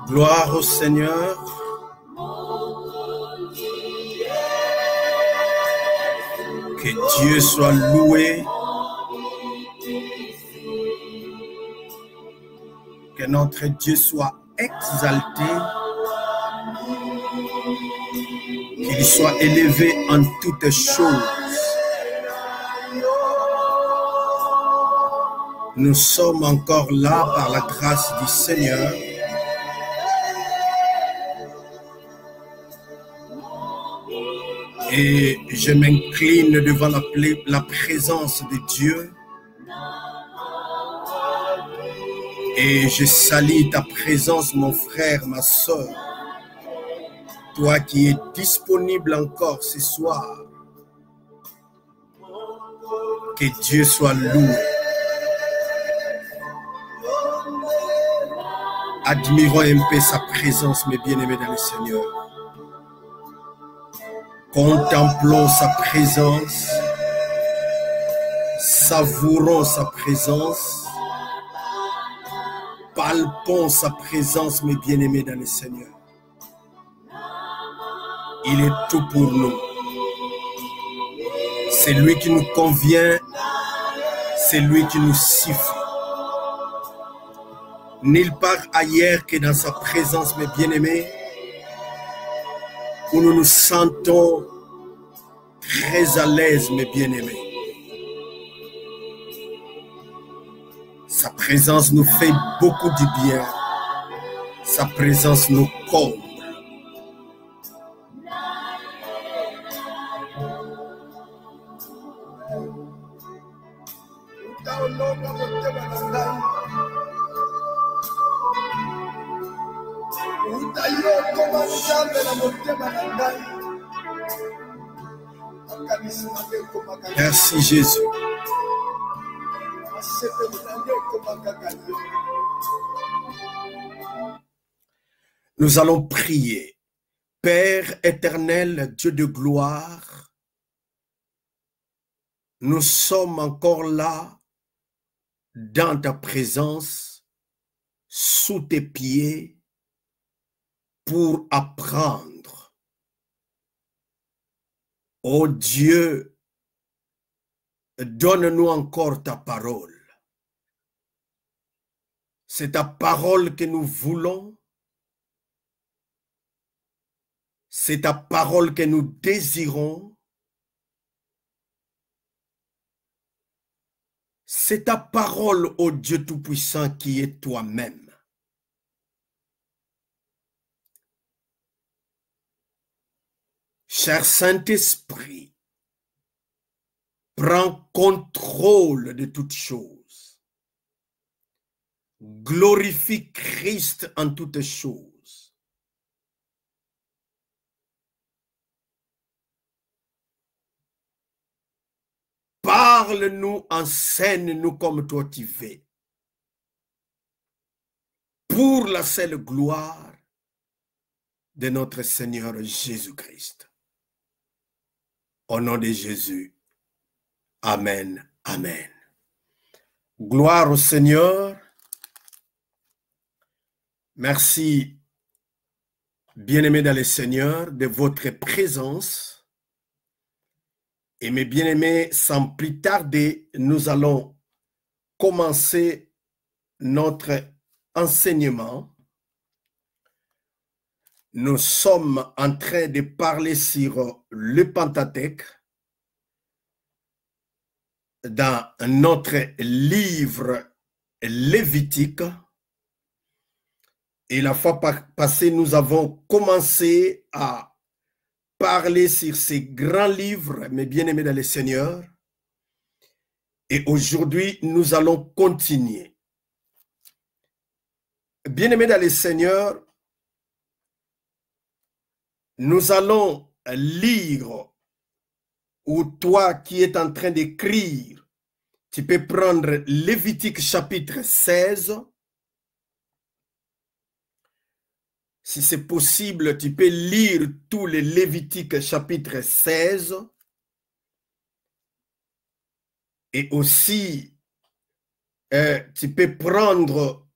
Gloire au Seigneur. Que Dieu soit loué. Que notre Dieu soit exalté. Qu'il soit élevé en toutes choses. Nous sommes encore là par la grâce du Seigneur. Et je m'incline devant la présence de Dieu. Et je salue ta présence, mon frère, ma soeur. Toi qui es disponible encore ce soir. Que Dieu soit loué. Admirons un peu sa présence, mes bien-aimés dans le Seigneur. Contemplons sa présence, savourons sa présence, palpons sa présence, mes bien-aimés dans le Seigneur. Il est tout pour nous. C'est lui qui nous convient, c'est lui qui nous suffit. Nulle part ailleurs que dans sa présence, mes bien-aimés, où nous nous sentons très à l'aise, mes bien-aimés. Sa présence nous fait beaucoup du bien. Sa présence nous comble. Merci Jésus. Nous allons prier. Père éternel, Dieu de gloire, nous sommes encore là dans ta présence, sous tes pieds, pour apprendre. Ô Dieu, donne-nous encore ta parole. C'est ta parole que nous voulons. C'est ta parole que nous désirons. C'est ta parole, ô Dieu Tout-Puissant, qui est toi-même. Cher Saint-Esprit, prends contrôle de toutes choses. Glorifie Christ en toutes choses. Parle-nous, enseigne-nous comme toi tu veux. Pour la seule gloire de notre Seigneur Jésus-Christ. Au nom de Jésus. Amen. Amen. Gloire au Seigneur. Merci, bien-aimés dans le Seigneur, de votre présence. Et mes bien-aimés, sans plus tarder, nous allons commencer notre enseignement. Nous sommes en train de parler sur le Pentateuque dans notre livre Lévitique. Et la fois passée, nous avons commencé à parler sur ces grands livres, mes bien-aimés dans le Seigneur. Et aujourd'hui, nous allons continuer. Bien-aimés dans le Seigneur, nous allons lire, ou toi qui es en train d'écrire, tu peux prendre Lévitique chapitre 16. Si c'est possible, tu peux lire tous les Lévitiques chapitre 16. Et aussi, tu peux prendre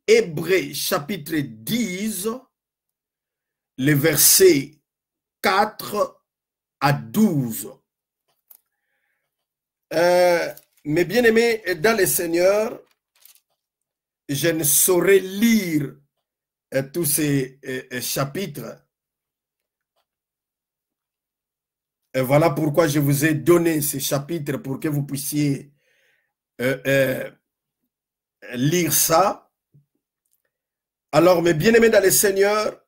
Hébreux chapitre 10, les versets 4 à 12. Mes bien-aimés dans le Seigneur, je ne saurais lire tous ces chapitres. Et voilà pourquoi je vous ai donné ces chapitres pour que vous puissiez lire ça. Alors, mes bien-aimés dans le Seigneur,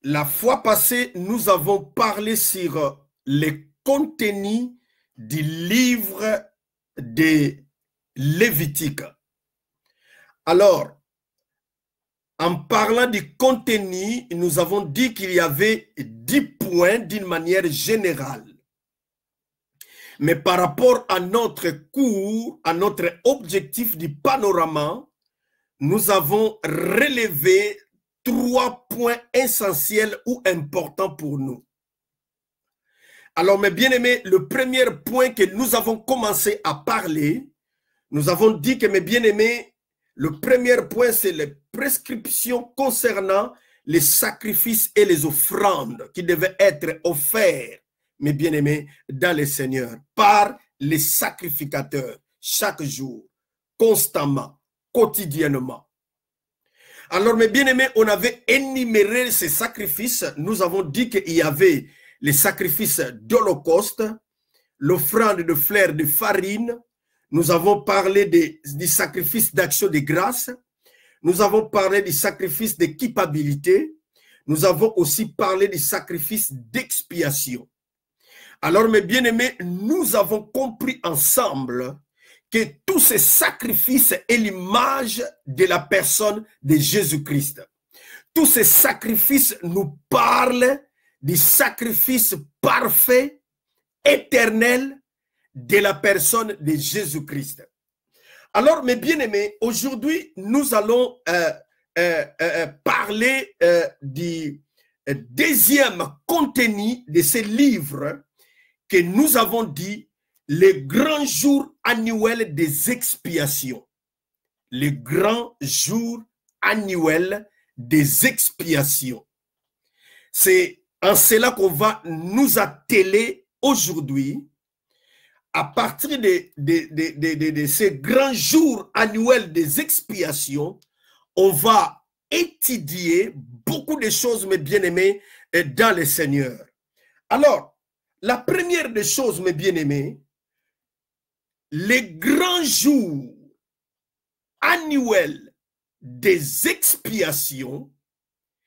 la fois passée, nous avons parlé sur les contenus du livre de Lévitique. Alors, en parlant du contenu, nous avons dit qu'il y avait 10 points d'une manière générale. Mais par rapport à notre cours, à notre objectif du panorama, nous avons relevé 3 points essentiels ou importants pour nous. Alors, mes bien-aimés, le premier point que nous avons commencé à parler, nous avons dit que, mes bien-aimés, le premier point, c'est les prescriptions concernant les sacrifices et les offrandes qui devaient être offerts, mes bien-aimés, dans le Seigneur, par les sacrificateurs, chaque jour, constamment, quotidiennement. Alors, mes bien-aimés, on avait énuméré ces sacrifices. Nous avons dit qu'il y avait les sacrifices d'Holocauste, l'offrande de fleurs de farine. Nous avons parlé du sacrifice d'action de grâce. Nous avons parlé du sacrifice de culpabilité. Nous avons aussi parlé du sacrifice d'expiation. Alors, mes bien-aimés, nous avons compris ensemble que tous ces sacrifices est l'image de la personne de Jésus-Christ. Tous ces sacrifices nous parlent du sacrifice parfait, éternel de la personne de Jésus-Christ. Alors, mes bien-aimés, aujourd'hui, nous allons parler du deuxième contenu de ce livre que nous avons dit les grands jours annuels des expiations. Les grands jours annuels des expiations. C'est en cela qu'on va nous atteler aujourd'hui. À partir de ces grands jours annuels des expiations, on va étudier beaucoup de choses, mes bien-aimés, dans le Seigneur. Alors, la première des choses, mes bien-aimés, les grands jours annuels des expiations,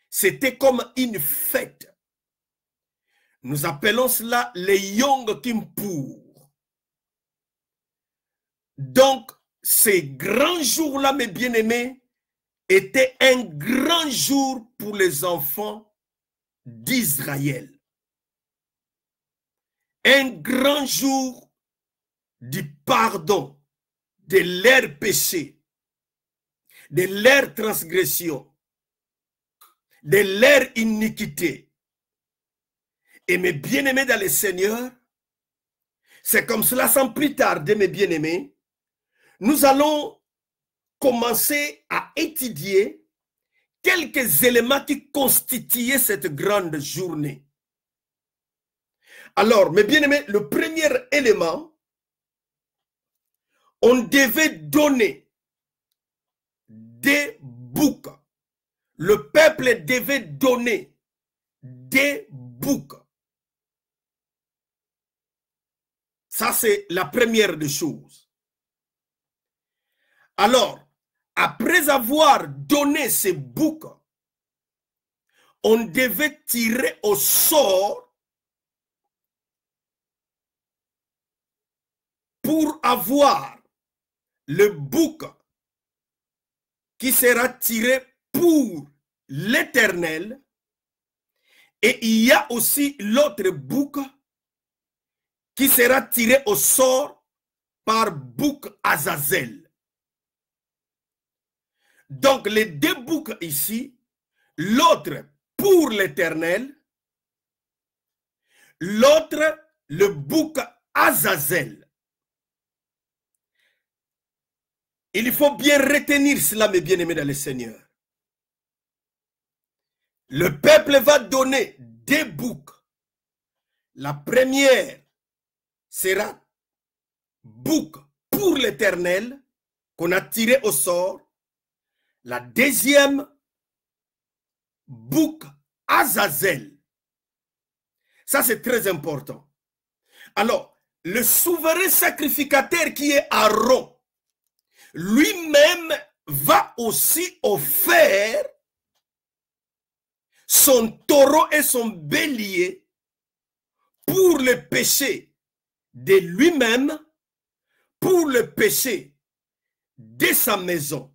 c'était comme une fête. Nous appelons cela les Yom Kippour. Donc, ces grands jours-là, mes bien-aimés, étaient un grand jour pour les enfants d'Israël. Un grand jour du pardon de leurs péchés, de leurs transgressions, de leur iniquité. Et mes bien-aimés dans le Seigneur, c'est comme cela, sans plus tarder, mes bien-aimés, nous allons commencer à étudier quelques éléments qui constituaient cette grande journée. Alors, mes bien-aimés, le premier élément, on devait donner des boucs. Le peuple devait donner des boucs. Ça, c'est la première des choses. Alors, après avoir donné ces boucs, on devait tirer au sort pour avoir le bouc qui sera tiré pour l'Éternel. Et il y a aussi l'autre bouc qui sera tiré au sort par bouc Azazel. Donc les deux boucs ici, l'autre pour l'Éternel, l'autre le bouc Azazel. Il faut bien retenir cela, mes bien-aimés dans le Seigneur. Le peuple va donner 2 boucs. La première sera bouc pour l'Éternel, qu'on a tiré au sort. La deuxième, bouc Azazel. Ça, c'est très important. Alors, le souverain sacrificateur qui est Aaron, lui-même va aussi offrir son taureau et son bélier pour le péché de lui-même, pour le péché de sa maison.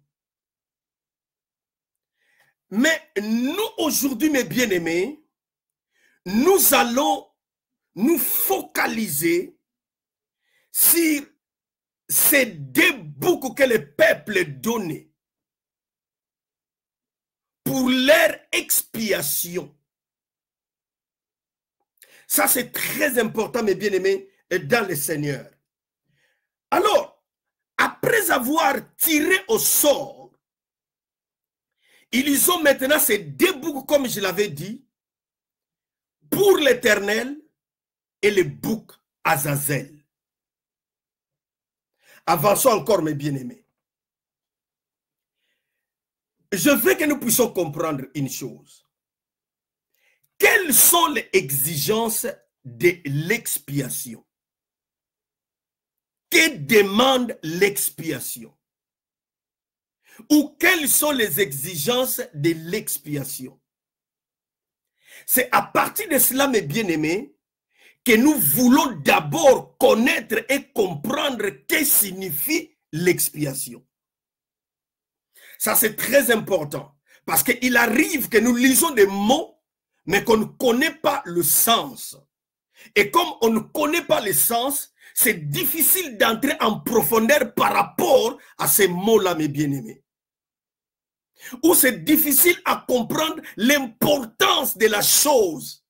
Mais nous, aujourd'hui, mes bien-aimés, nous allons nous focaliser sur ces 2 boucs que le peuple donnait pour leur expiation. Ça, c'est très important, mes bien-aimés, dans le Seigneur. Alors, après avoir tiré au sort, ils ont maintenant ces 2 boucs, comme je l'avais dit, pour l'Éternel et le bouc Azazel. Avançons encore, mes bien-aimés. Je veux que nous puissions comprendre une chose. Quelles sont les exigences de l'expiation? Que demande l'expiation? Ou quelles sont les exigences de l'expiation? C'est à partir de cela, mes bien-aimés, que nous voulons d'abord connaître et comprendre que signifie l'expiation. Ça, c'est très important. Parce qu'il arrive que nous lisons des mots, mais qu'on ne connaît pas le sens. Et comme on ne connaît pas le sens, c'est difficile d'entrer en profondeur par rapport à ces mots-là, mes bien-aimés. Ou c'est difficile à comprendre l'importance de la chose.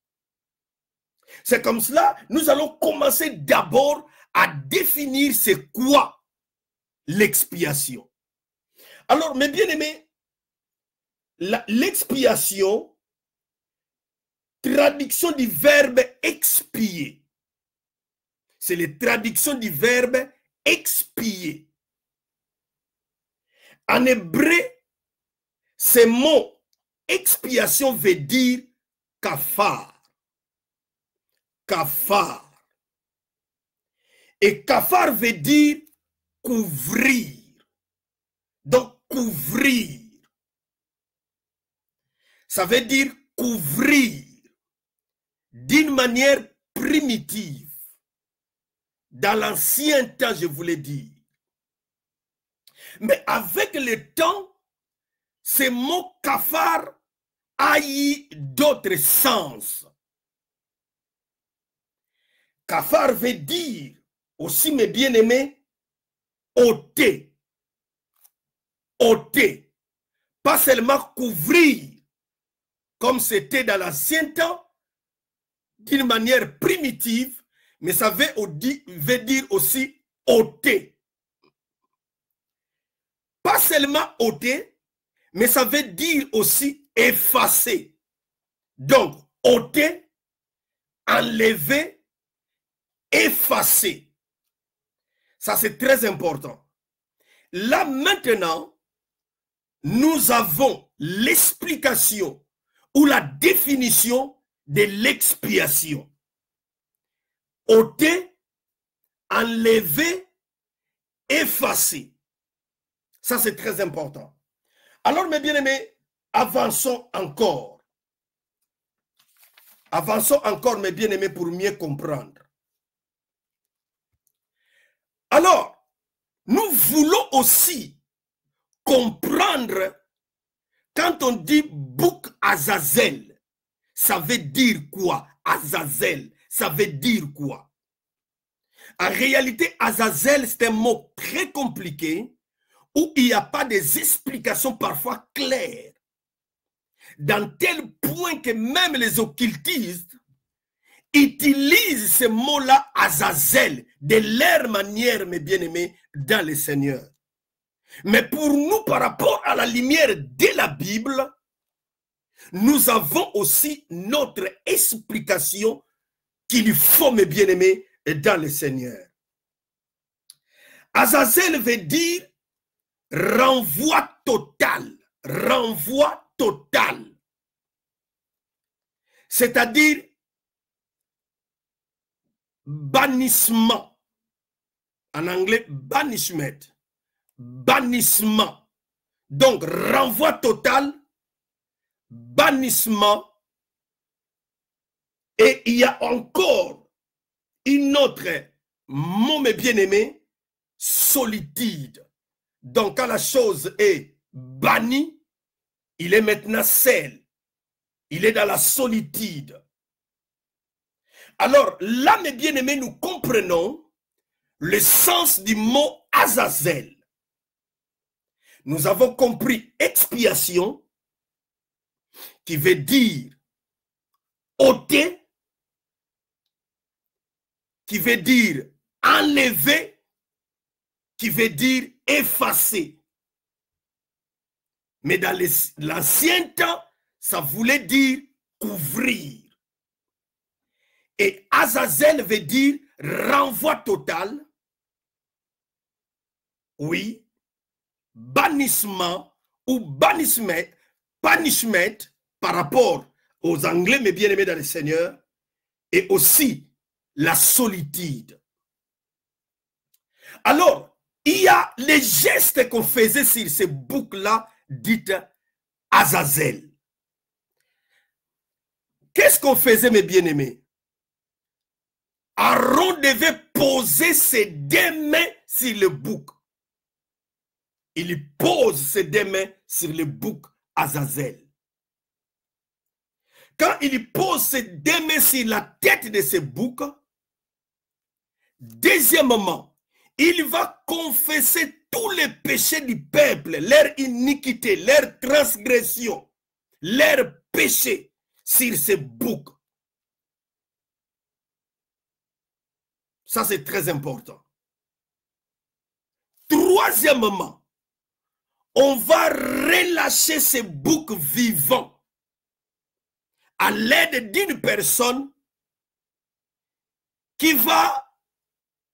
C'est comme cela, nous allons commencer d'abord à définir c'est quoi l'expiation. Alors, mes bien-aimés, l'expiation, traduction du verbe expier. C'est la traduction du verbe expier. En hébreu, ce mot expiation veut dire kafar. Kafar. Et kafar veut dire couvrir. Donc, couvrir. Ça veut dire couvrir d'une manière primitive. Dans l'ancien temps, je voulais dire. Mais avec le temps, ce mot kafar a eu d'autres sens. Kafar veut dire aussi, mes bien-aimés, ôter. Ôter. Pas seulement couvrir, comme c'était dans l'ancien temps, d'une manière primitive, mais ça veut dire aussi ôter. Pas seulement ôter, mais ça veut dire aussi effacer. Donc, ôter, enlever, effacer. Ça, c'est très important. Là, maintenant, nous avons l'explication ou la définition de l'expiation. Ôter, enlever, effacer. Ça, c'est très important. Alors, mes bien-aimés, avançons encore. Avançons encore, mes bien-aimés, pour mieux comprendre. Alors, nous voulons aussi comprendre, quand on dit bouc Azazel, ça veut dire quoi? Azazel, ça veut dire quoi? En réalité, Azazel, c'est un mot très compliqué où il n'y a pas des explications parfois claires. Dans tel point que même les occultistes utilisent ce mot-là, Azazel, de leur manière, mes bien-aimés, dans le Seigneur. Mais pour nous, par rapport à la lumière de la Bible, nous avons aussi notre explication qu'il faut, mes bien-aimés, dans le Seigneur. Azazel veut dire renvoi total. Renvoi total. C'est-à-dire bannissement. En anglais, banishment. Bannissement. Donc, renvoi total, bannissement. Et il y a encore une autre mot, mes bien-aimés, solitude. Donc, quand la chose est bannie, il est maintenant seul. Il est dans la solitude. Alors, là, mes bien-aimés, nous comprenons le sens du mot Azazel. Nous avons compris expiation, qui veut dire ôter, qui veut dire enlever, qui veut dire effacer. Mais dans l'ancien temps, ça voulait dire couvrir. Et Azazel veut dire renvoi total. Oui. Bannissement ou banishment par rapport aux Anglais, mais bien aimés dans le Seigneur, et aussi la solitude. Alors, il y a les gestes qu'on faisait sur ces boucles-là, dites Azazel. Qu'est-ce qu'on faisait, mes bien-aimés? Aaron devait poser ses deux mains sur le bouc. Il pose ses deux mains sur le bouc Azazel. Quand il pose ses deux mains sur la tête de ce bouc, deuxièmement, il va confesser tous les péchés du peuple, leur iniquité, leur transgression, leur péché sur ce bouc. Ça, c'est très important. Troisièmement, on va relâcher ce bouc vivant à l'aide d'une personne qui va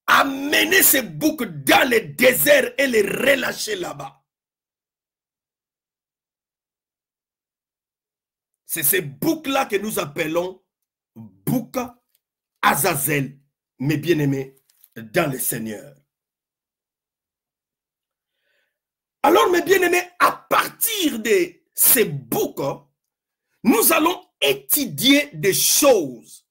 amener ce bouc dans le désert et le relâcher là-bas. C'est ce bouc-là que nous appelons bouc Azazel, mes bien-aimés dans le Seigneur. Alors, mes bien-aimés, à partir de ces boucs, nous allons étudier des choses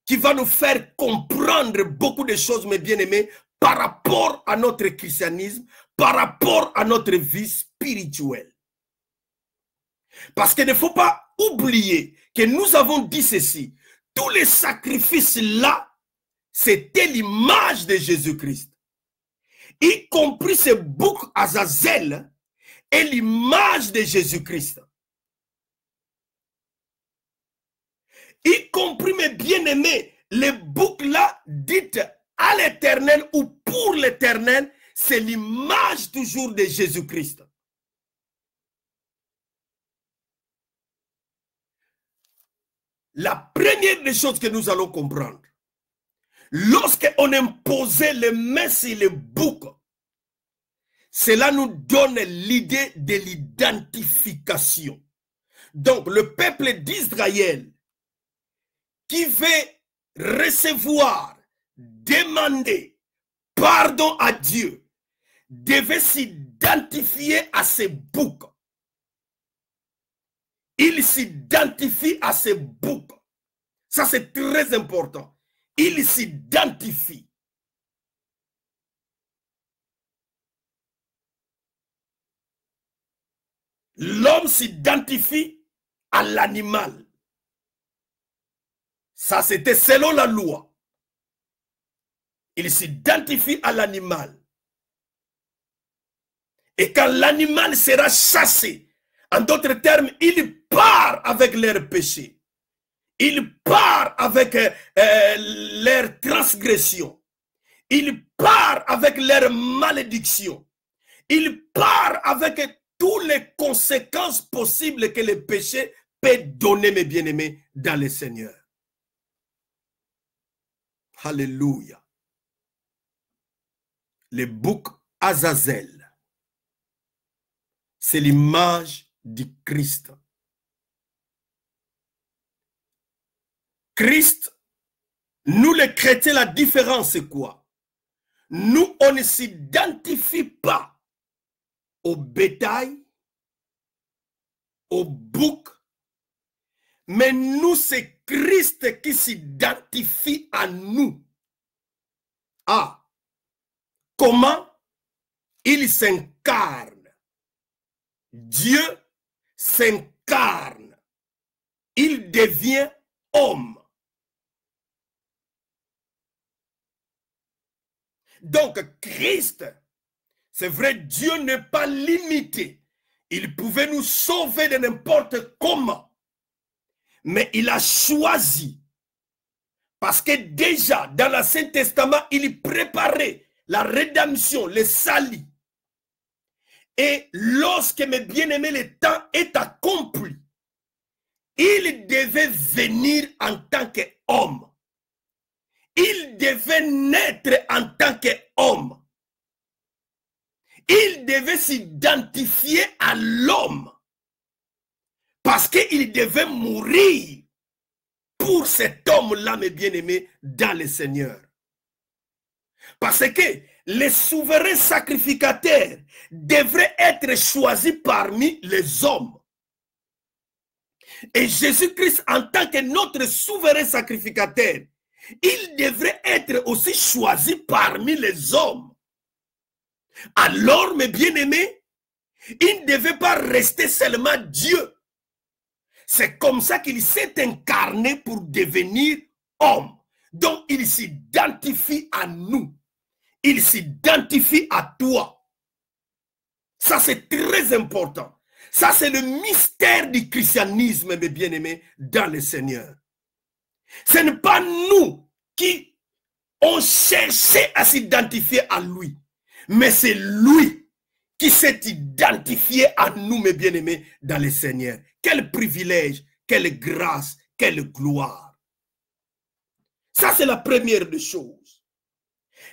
qui vont nous faire comprendre beaucoup de choses, mes bien-aimés, par rapport à notre christianisme, par rapport à notre vie spirituelle. Parce qu'il ne faut pas oublier que nous avons dit ceci. Tous les sacrifices là, c'était l'image de Jésus-Christ. Y compris ce bouc Azazel est l'image de Jésus-Christ. Y compris, mes bien-aimés, les boucs là dites à l'éternel ou pour l'éternel, c'est l'image toujours de Jésus-Christ. La première des choses que nous allons comprendre, lorsqu'on imposait les mains sur les boucs, cela nous donne l'idée de l'identification. Donc, le peuple d'Israël qui veut recevoir, demander pardon à Dieu, devait s'identifier à ces boucs. Il s'identifie à ces boucs. Ça, c'est très important. Il s'identifie. L'homme s'identifie à l'animal. Ça, c'était selon la loi. Il s'identifie à l'animal. Et quand l'animal sera chassé, en d'autres termes, il part avec leurs péchés. Il part avec leurs transgressions. Il part avec leurs malédictions. il part avec toutes les conséquences possibles que le péché peut donner, mes bien-aimés, dans le Seigneur. Alléluia. Le bouc Azazel, c'est l'image du Christ. Christ, nous les chrétiens, la différence c'est quoi? Nous, on ne s'identifie pas au bétail, au bouc, mais nous, c'est Christ qui s'identifie à nous. Ah, comment il s'incarne? Dieu s'incarne. Il devient homme. Donc, Christ, c'est vrai, Dieu n'est pas limité. Il pouvait nous sauver de n'importe comment. Mais il a choisi. Parce que déjà, dans l'Ancien Testament, il préparait la rédemption, le salut. Et lorsque, mes bien-aimés, le temps est accompli, il devait venir en tant qu'homme. Il devait naître en tant qu'homme. Il devait s'identifier à l'homme. Parce qu'il devait mourir pour cet homme-là, mes bien-aimés, dans le Seigneur. Parce que les souverains sacrificateurs devraient être choisis parmi les hommes. Et Jésus-Christ, en tant que notre souverain sacrificateur, il devrait être aussi choisi parmi les hommes. Alors, mes bien-aimés, il ne devait pas rester seulement Dieu. C'est comme ça qu'il s'est incarné pour devenir homme. Donc, il s'identifie à nous. Il s'identifie à toi. Ça, c'est très important. Ça, c'est le mystère du christianisme, mes bien-aimés, dans le Seigneur. Ce n'est pas nous qui ont cherché à s'identifier à lui, mais c'est lui qui s'est identifié à nous, mes bien-aimés, dans le Seigneur. Quel privilège, quelle grâce, quelle gloire. Ça, c'est la première des choses.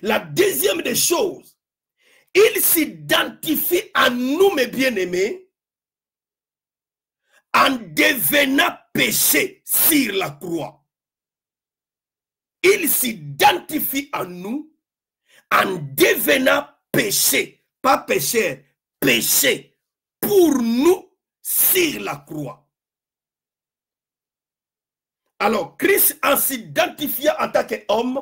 La deuxième des choses, il s'identifie à nous, mes bien-aimés, en devenant péché sur la croix. Il s'identifie à nous en devenant péché, pas pécheur, péché pour nous sur la croix. Alors, Christ, en s'identifiant en tant qu'homme,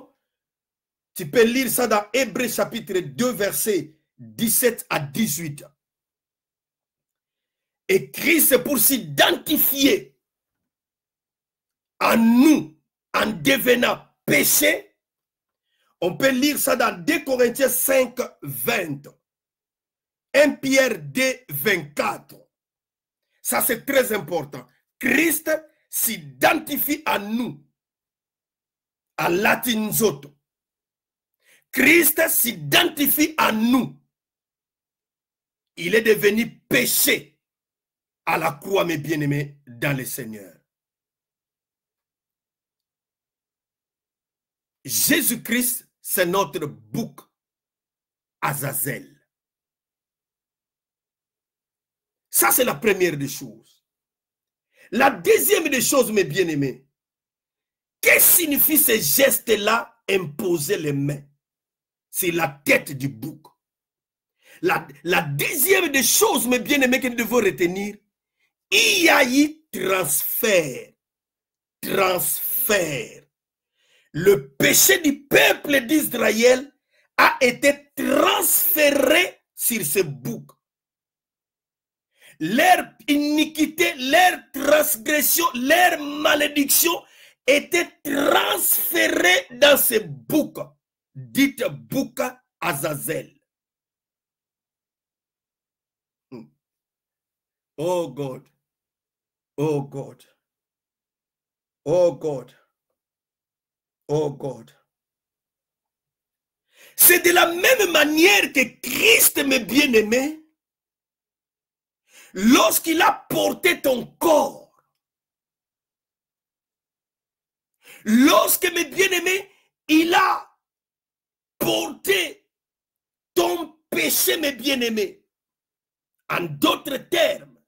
tu peux lire ça dans Hébreux chapitre 2, versets 17 à 18. Et Christ, pour s'identifier à nous en devenant péché, on peut lire ça dans 2 Corinthiens 5, 20. 1 Pierre 2, 24. Ça, c'est très important. Christ s'identifie à nous, à latinzoto. Christ s'identifie à nous. Il est devenu péché à la croix, mes bien-aimés, dans le Seigneur. Jésus-Christ, c'est notre bouc Azazel. Ça, c'est la première des choses. La deuxième des choses, mes bien-aimés, qu'est-ce que signifie ce geste-là, imposer les mains? C'est la tête du bouc. La deuxième des choses, mes bien-aimés, que nous devons retenir, il y a eu transfert. Transfert. Le péché du peuple d'Israël a été transféré sur ce bouc. Leur iniquité, leur transgression, leur malédiction étaient transférées dans ce bouc, dit bouc Azazel. Oh God, oh God, oh God, oh God. C'est de la même manière que Christ, mes bien-aimés, lorsqu'il a porté ton corps, lorsque, mes bien-aimés, il a porté ton péché, mes bien-aimés, en d'autres termes,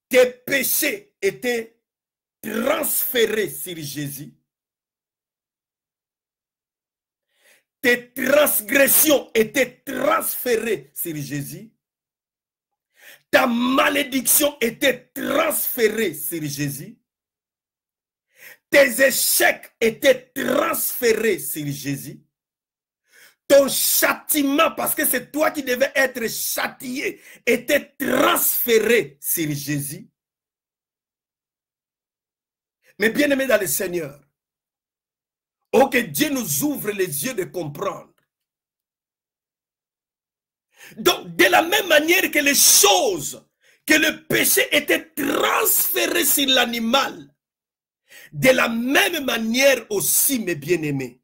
tes péchés étaient transférés sur Jésus. Tes transgressions étaient transférées sur Jésus. Ta malédiction était transférée sur Jésus. Tes échecs étaient transférés sur Jésus. Ton châtiment, parce que c'est toi qui devais être châtié, était transféré sur Jésus. Mais bien aimé dans le Seigneur, oh que Dieu nous ouvre les yeux de comprendre. Donc, de la même manière que les choses, que le péché était transféré sur l'animal, de la même manière aussi, mes bien-aimés,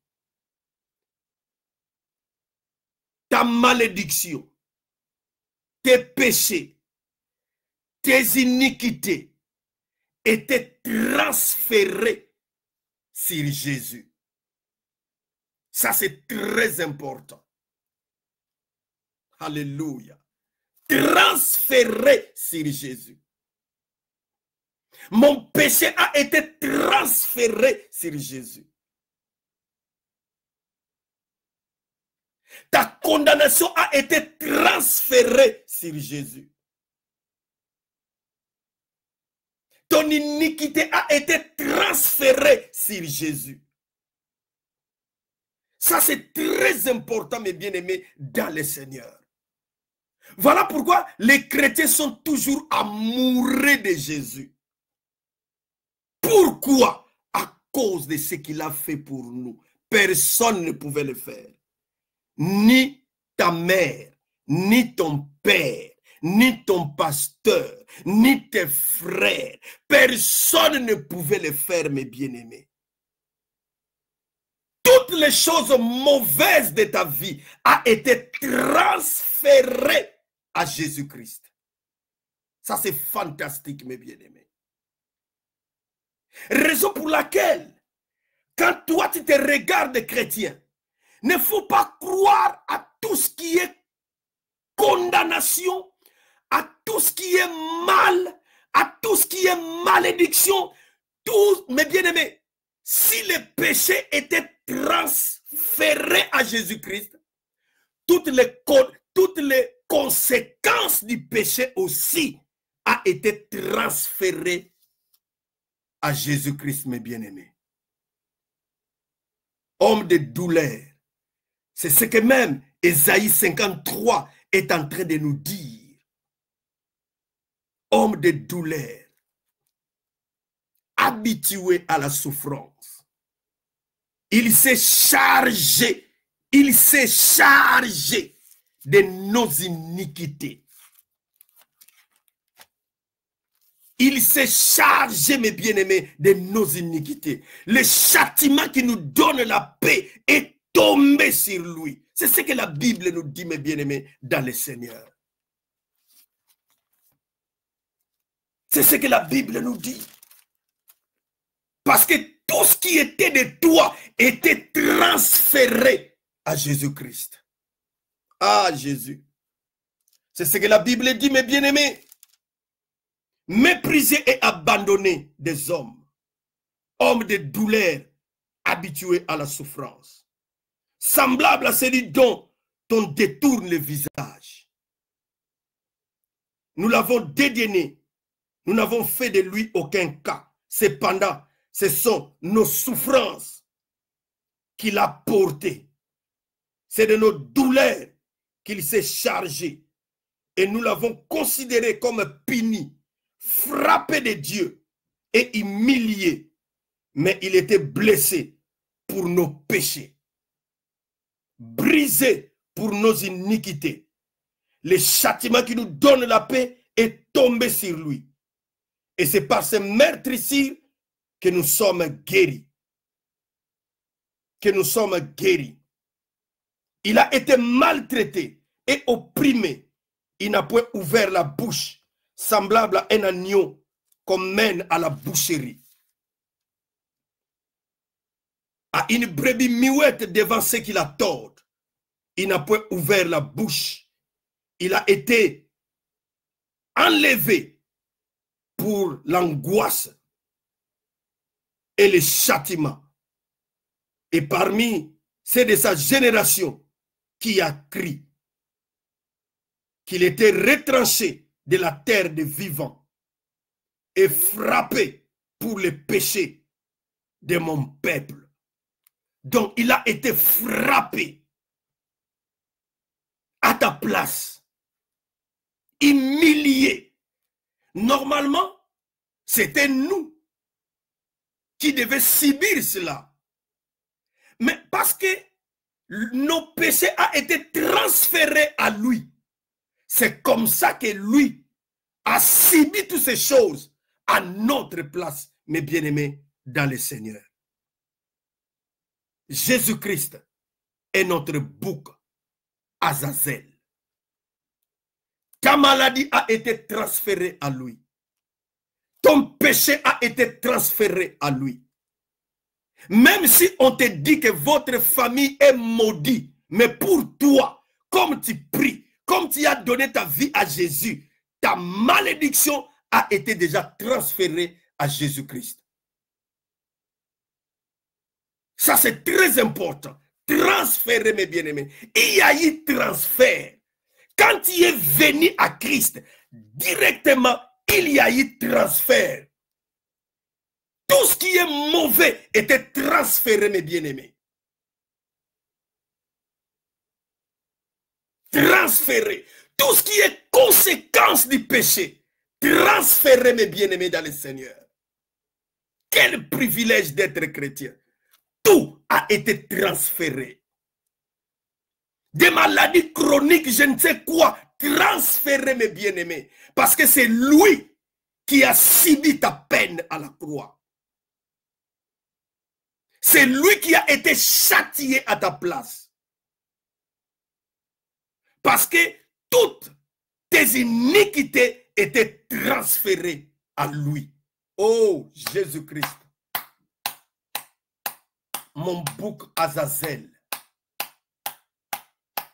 ta malédiction, tes péchés, tes iniquités étaient transférés sur Jésus. Ça, c'est très important. Alléluia. Transféré sur Jésus. Mon péché a été transféré sur Jésus. Ta condamnation a été transférée sur Jésus. Ton iniquité a été transférée sur Jésus. Ça, c'est très important, mes bien-aimés, dans le Seigneur. Voilà pourquoi les chrétiens sont toujours amoureux de Jésus. Pourquoi? À cause de ce qu'il a fait pour nous. Personne ne pouvait le faire. Ni ta mère, ni ton père, ni ton pasteur, ni tes frères. Personne ne pouvait le faire, mes bien-aimés. Toutes les choses mauvaises de ta vie a été transférées à Jésus-Christ. Ça, c'est fantastique, mes bien-aimés. Raison pour laquelle, quand toi, tu te regardes chrétien, ne faut pas croire à tout ce qui est condamnation, à tout ce qui est mal, à tout ce qui est malédiction. Tout, mes bien-aimés, si le péché était transféré à Jésus-Christ, toutes les conséquences du péché aussi a été transférées à Jésus-Christ, mes bien-aimés. Homme de douleur. C'est ce que même Ésaïe 53 est en train de nous dire. Homme de douleur, habitué à la souffrance. Il s'est chargé de nos iniquités. Il s'est chargé, mes bien-aimés, de nos iniquités. Le châtiment qui nous donne la paix est tombé sur lui. C'est ce que la Bible nous dit, mes bien-aimés, dans le Seigneur. C'est ce que la Bible nous dit. Parce que tout ce qui était de toi était transféré à Jésus-Christ. Ah, Jésus. C'est ce que la Bible dit, mes bien-aimés. Méprisé et abandonné des hommes. Hommes de douleur, habitués à la souffrance. Semblable à celui dont on détourne le visage. Nous l'avons dédainé. Nous n'avons fait de lui aucun cas. Cependant, ce sont nos souffrances qu'il a portées. C'est de nos douleurs qu'il s'est chargé. Et nous l'avons considéré comme puni, frappé de Dieu et humilié. Mais il était blessé pour nos péchés, brisé pour nos iniquités. Le châtiment qui nous donne la paix est tombé sur lui. Et c'est par ce meurtrissure que nous sommes guéris. que nous sommes guéris. Il a été maltraité et opprimé. Il n'a point ouvert la bouche, semblable à un agneau qu'on mène à la boucherie. À une brebis muette devant ceux qui la tordent. Il n'a point ouvert la bouche. Il a été enlevé pour l'angoisse et le châtiment. Et parmi ceux de sa génération qui a crié qu'il était retranché de la terre des vivants et frappé pour les péchés de mon peuple. Donc il a été frappé à ta place, humilié. Normalement, c'était nous qui devions subir cela. Mais parce que nos péchés ont été transférés à lui, c'est comme ça que lui a subi toutes ces choses à notre place, mes bien-aimés, dans le Seigneur. Jésus-Christ est notre bouc Azazel. Ta maladie a été transférée à lui. Ton péché a été transféré à lui. Même si on te dit que votre famille est maudite, mais pour toi, comme tu pries, comme tu as donné ta vie à Jésus, ta malédiction a été déjà transférée à Jésus-Christ. Ça, c'est très important. Transférer, mes bien-aimés. Il y a eu transfert. Quand tu es venu à Christ, directement, il y a eu transfert. Tout ce qui est mauvais était transféré, mes bien-aimés. Transféré. Tout ce qui est conséquence du péché, transféré, mes bien-aimés, dans le Seigneur. Quel privilège d'être chrétien. Tout a été transféré. Des maladies chroniques, je ne sais quoi, transféré, mes bien-aimés. Parce que c'est lui qui a subi ta peine à la croix. C'est lui qui a été châtié à ta place. Parce que toutes tes iniquités étaient transférées à lui. Oh, Jésus-Christ. Mon bouc Azazel.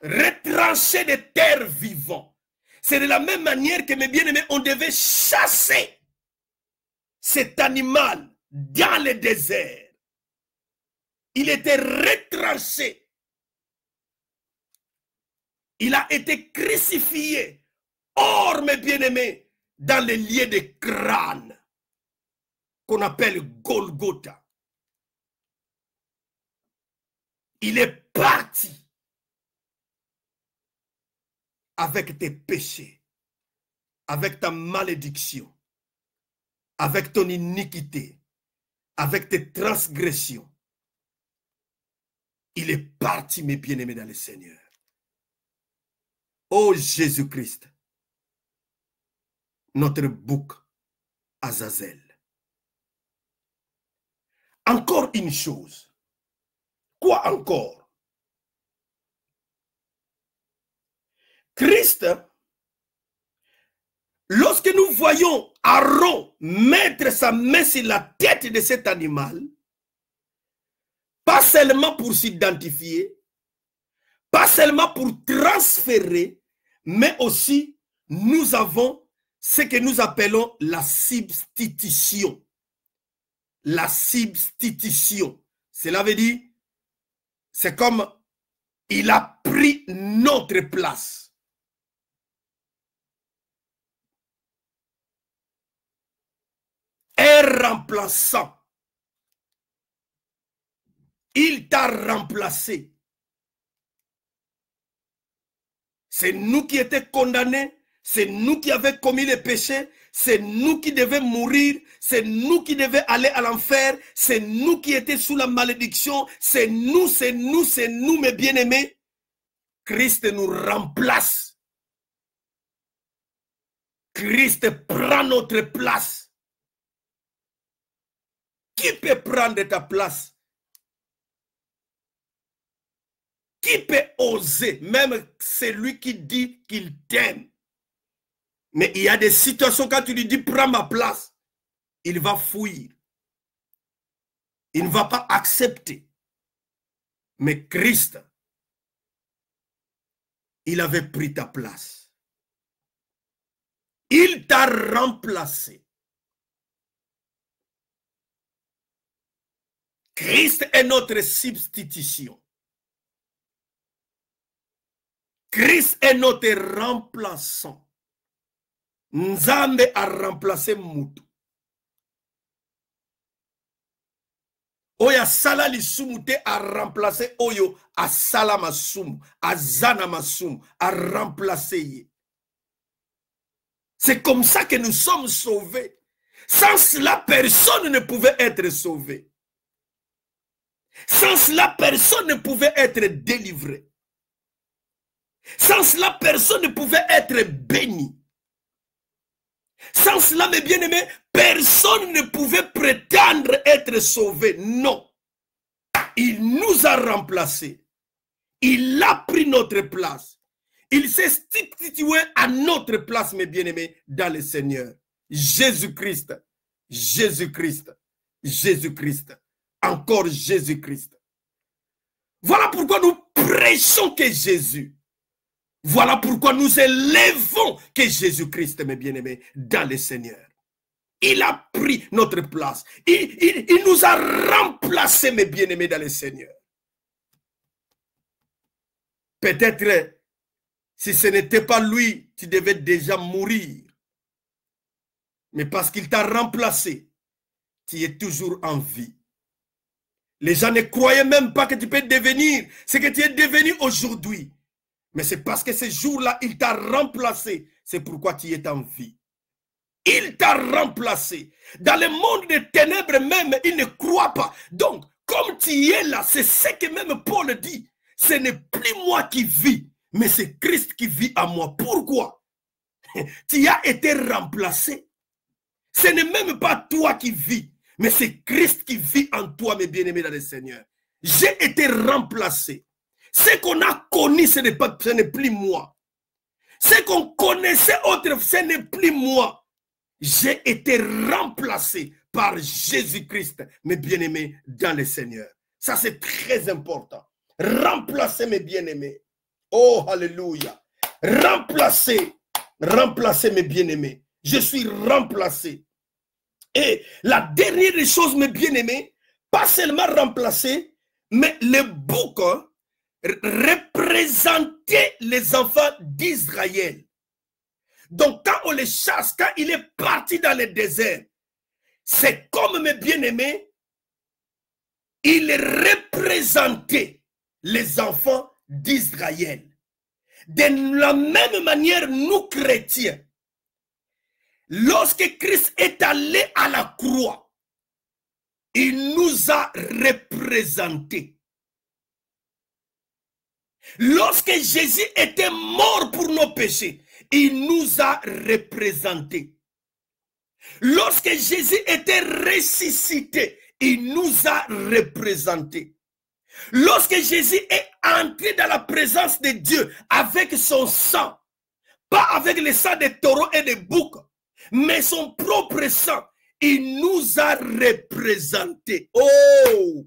Retranché de terre vivant. C'est de la même manière que, mes bien-aimés, on devait chasser cet animal dans le désert. Il était retranché. Il a été crucifié. Or, mes bien-aimés, dans les lieux de crâne qu'on appelle Golgotha. Il est parti avec tes péchés, avec ta malédiction, avec ton iniquité, avec tes transgressions. Il est parti, mes bien-aimés, dans le Seigneur. Oh Jésus-Christ, notre bouc Azazel. Encore une chose. Quoi encore? Christ, lorsque nous voyons Aaron mettre sa main sur la tête de cet animal, pas seulement pour s'identifier, pas seulement pour transférer, mais aussi nous avons ce que nous appelons la substitution. La substitution. Cela veut dire, c'est comme il a pris notre place. Un remplaçant. Il t'a remplacé. C'est nous qui étions condamnés, c'est nous qui avions commis les péchés, c'est nous qui devions mourir, c'est nous qui devions aller à l'enfer, c'est nous qui étions sous la malédiction, c'est nous, mes bien-aimés. Christ nous remplace. Christ prend notre place. Qui peut prendre ta place? qui peut oser, même celui qui dit qu'il t'aime. Mais il y a des situations quand tu lui dis prends ma place, il va fuir. Il ne va pas accepter. Mais Christ, il avait pris ta place. Il t'a remplacé. Christ est notre substitution. Christ est notre remplaçant. Nzambe a remplacé Moutou. Oya sala lisumu te a remplacé Oyo a sala masumu, a zana masumu, a remplacé ye. C'est comme ça que nous sommes sauvés. Sans cela, personne ne pouvait être sauvé. Sans cela, personne ne pouvait être délivré. Sans cela, personne ne pouvait être béni. Sans cela, mes bien-aimés, personne ne pouvait prétendre être sauvé. Non. Il nous a remplacés. Il a pris notre place. Il s'est substitué à notre place, mes bien-aimés, dans le Seigneur. Jésus-Christ. Jésus-Christ. Jésus-Christ. Encore Jésus-Christ. Voilà pourquoi nous prêchons que Jésus. Voilà pourquoi nous élevons que Jésus-Christ, mes bien-aimés, dans le Seigneur. Il a pris notre place. Il nous a remplacés, mes bien-aimés, dans le Seigneur. Peut-être, si ce n'était pas lui, tu devais déjà mourir. Mais parce qu'il t'a remplacé, tu es toujours en vie. Les gens ne croyaient même pas que tu peux devenir ce que tu es devenu aujourd'hui. Mais c'est parce que ce jour-là, il t'a remplacé. C'est pourquoi tu es en vie. Il t'a remplacé. Dans le monde des ténèbres même, il ne croit pas. Donc, comme tu es là, c'est ce que même Paul dit. Ce n'est plus moi qui vis, mais c'est Christ qui vit en moi. Pourquoi? Tu as été remplacé. Ce n'est même pas toi qui vis, mais c'est Christ qui vit en toi, mes bien-aimés dans le Seigneur. J'ai été remplacé. Ce qu'on a connu, ce n'est plus moi. Ce qu'on connaissait autrefois, ce n'est plus moi. J'ai été remplacé par Jésus-Christ, mes bien-aimés, dans le Seigneur. Ça, c'est très important. Remplacer, mes bien-aimés. Oh, alléluia. Remplacer, mes bien-aimés. Je suis remplacé. Et la dernière des choses, mes bien-aimés, pas seulement remplacé, mais le bouc représentait les enfants d'Israël. Donc, quand on les chasse, quand il est parti dans le désert, c'est comme, mes bien-aimés, il représentait les enfants d'Israël. De la même manière, nous chrétiens, lorsque Christ est allé à la croix, il nous a représentés. Lorsque Jésus était mort pour nos péchés, il nous a représentés. Lorsque Jésus était ressuscité, il nous a représentés. Lorsque Jésus est entré dans la présence de Dieu avec son sang, pas avec le sang des taureaux et des boucs, mais son propre sang, il nous a représentés. Oh,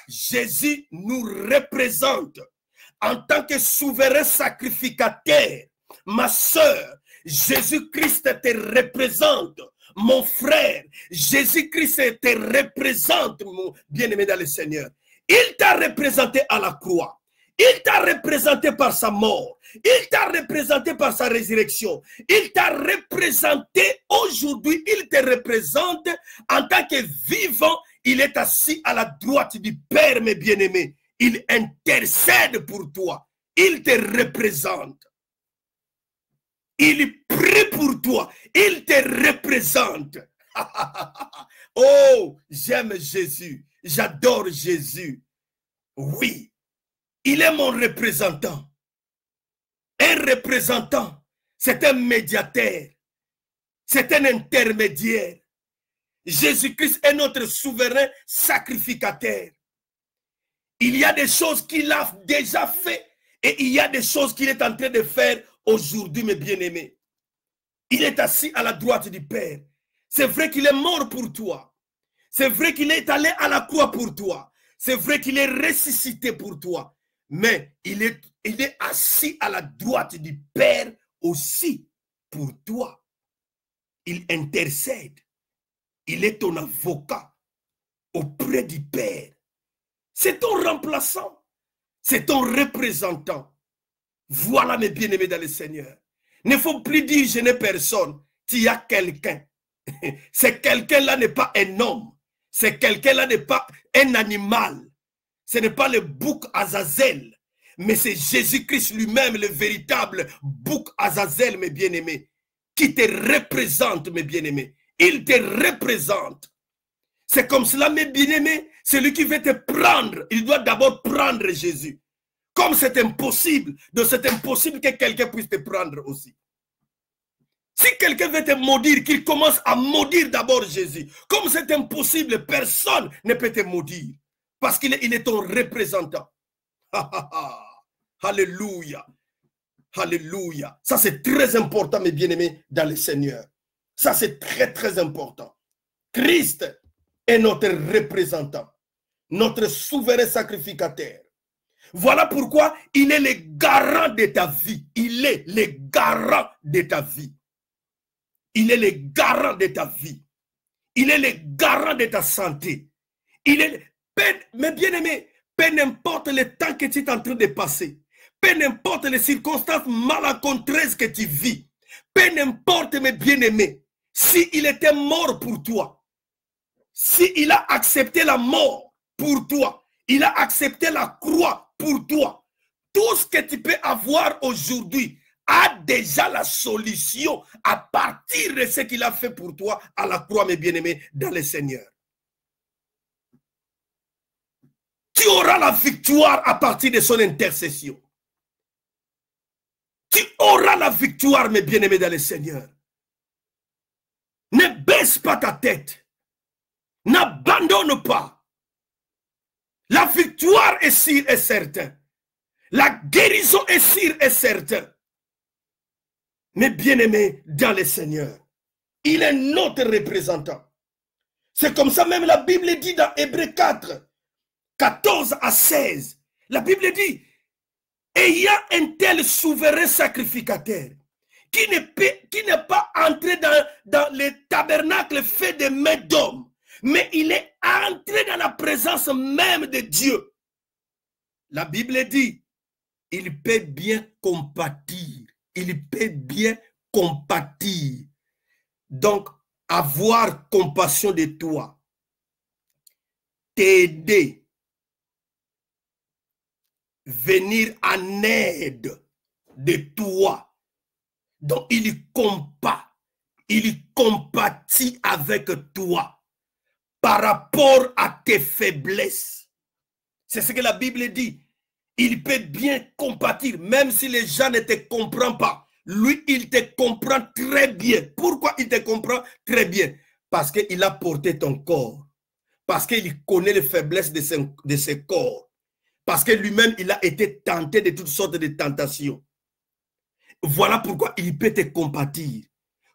Jésus nous représente en tant que souverain sacrificateur. Ma soeur, Jésus-Christ te représente. Mon frère, Jésus-Christ te représente, mon bien-aimé dans le Seigneur. Il t'a représenté à la croix. Il t'a représenté par sa mort. Il t'a représenté par sa résurrection. Il t'a représenté aujourd'hui. Il te représente en tant que vivant. Il est assis à la droite du Père, mes bien-aimés. Il intercède pour toi. Il te représente. Il prie pour toi. Il te représente. Oh, j'aime Jésus. J'adore Jésus. Oui, il est mon représentant. Un représentant, c'est un médiateur. C'est un intermédiaire. Jésus-Christ est notre souverain sacrificateur. Il y a des choses qu'il a déjà fait et il y a des choses qu'il est en train de faire aujourd'hui, mes bien-aimés. Il est assis à la droite du Père. C'est vrai qu'il est mort pour toi. C'est vrai qu'il est allé à la croix pour toi. C'est vrai qu'il est ressuscité pour toi. Mais il est assis à la droite du Père aussi pour toi. Il intercède. Il est ton avocat auprès du Père. C'est ton remplaçant. C'est ton représentant. Voilà, mes bien-aimés dans le Seigneur. Il ne faut plus dire je n'ai personne. Tu as quelqu'un. C'est quelqu'un-là n'est pas un homme. C'est quelqu'un-là n'est pas un animal. Ce n'est pas le bouc Azazel. Mais c'est Jésus-Christ lui-même, le véritable bouc Azazel, mes bien-aimés, qui te représente, mes bien-aimés. Il te représente. C'est comme cela, mes bien-aimés, celui qui veut te prendre, il doit d'abord prendre Jésus. Comme c'est impossible, donc c'est impossible que quelqu'un puisse te prendre aussi. Si quelqu'un veut te maudire, qu'il commence à maudire d'abord Jésus. Comme c'est impossible, personne ne peut te maudire. Parce qu'il est ton représentant. Alléluia. Alléluia. Ça c'est très important, mes bien-aimés, dans le Seigneur. Ça c'est très très important. Christ est notre représentant, notre souverain sacrificateur. Voilà pourquoi il est le garant de ta vie. Il est le garant de ta vie. Il est le garant de ta vie. Il est le garant de ta santé. Il est, mais bien aimé, peu n'importe le temps que tu es en train de passer, peu n'importe les circonstances malencontreuses que tu vis, peu n'importe, mes bien-aimés, s'il était mort pour toi, s'il a accepté la mort pour toi, il a accepté la croix pour toi, tout ce que tu peux avoir aujourd'hui a déjà la solution à partir de ce qu'il a fait pour toi à la croix, mes bien-aimés, dans le Seigneur. Tu auras la victoire à partir de son intercession. Tu auras la victoire, mes bien-aimés, dans le Seigneur. Ne baisse pas ta tête. N'abandonne pas. La victoire est sûre et certaine. La guérison est sûre et certaine. Mes bien-aimés dans le Seigneur, il est notre représentant. C'est comme ça même la Bible dit dans Hébreux 4, 14 à 16. La Bible dit, ayant un tel souverain sacrificateur, qui n'est pas entré dans le tabernacle fait de mains d'hommes, mais il est entré dans la présence même de Dieu. La Bible dit, il peut bien compatir. Il peut bien compatir. Donc, avoir compassion de toi, t'aider, venir en aide de toi. Donc, il compatit avec toi par rapport à tes faiblesses. C'est ce que la Bible dit. Il peut bien compatir, même si les gens ne te comprennent pas. Lui, il te comprend très bien. Pourquoi il te comprend très bien? Parce qu'il a porté ton corps. Parce qu'il connaît les faiblesses de ses corps. Parce que lui-même, il a été tenté de toutes sortes de tentations. Voilà pourquoi il peut te compatir.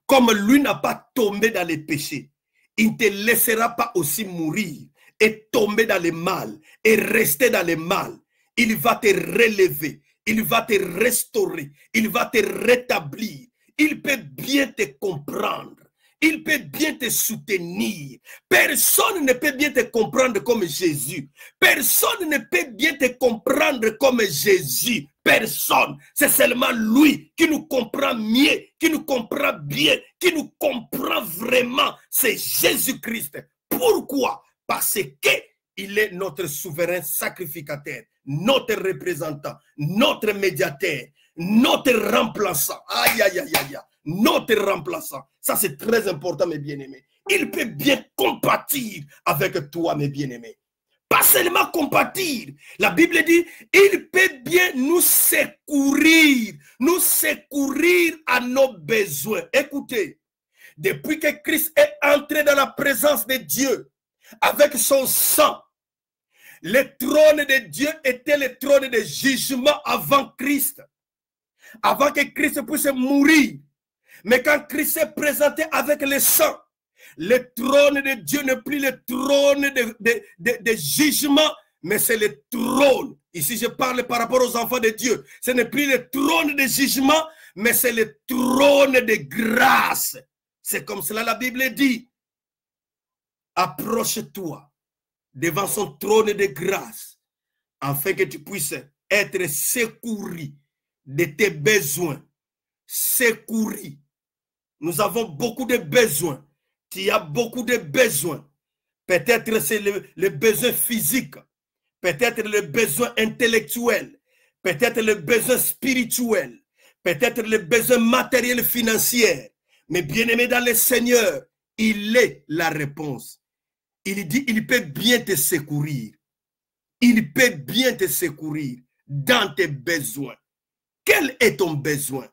Comme lui n'a pas tombé dans les péchés, il ne te laissera pas aussi mourir et tomber dans le mal et rester dans le mal. Il va te relever, il va te restaurer, il va te rétablir. Il peut bien te comprendre, il peut bien te soutenir. Personne ne peut bien te comprendre comme Jésus. Personne ne peut bien te comprendre comme Jésus. Personne. C'est seulement lui qui nous comprend mieux, qui nous comprend bien, qui nous comprend vraiment. C'est Jésus-Christ. Pourquoi? Parce qu'il est notre souverain sacrificateur, notre représentant, notre médiateur, notre remplaçant. Aïe, aïe, aïe, aïe, notre remplaçant. Ça, c'est très important, mes bien-aimés. Il peut bien compatir avec toi, mes bien-aimés. Pas seulement compatir. La Bible dit, il peut bien nous secourir à nos besoins. Écoutez, depuis que Christ est entré dans la présence de Dieu, avec son sang, Le trône de Dieu était le trône de jugement avant Christ. Avant que Christ puisse mourir. Mais quand Christ s'est présenté avec le sang, le trône de Dieu n'est plus le trône de jugement, mais c'est le trône. Ici, je parle par rapport aux enfants de Dieu. Ce n'est plus le trône de jugement, mais c'est le trône de grâce. C'est comme cela la Bible dit. Approche-toi devant son trône de grâce, afin que tu puisses être secouru de tes besoins. Secouru. Nous avons beaucoup de besoins. Tu as beaucoup de besoins. Peut-être c'est le besoin physique. Peut-être le besoin intellectuel. Peut-être le besoin spirituel. Peut-être le besoin matériel financier. Mais bien-aimé dans le Seigneur, il est la réponse. Il dit, il peut bien te secourir. Il peut bien te secourir dans tes besoins. Quel est ton besoin?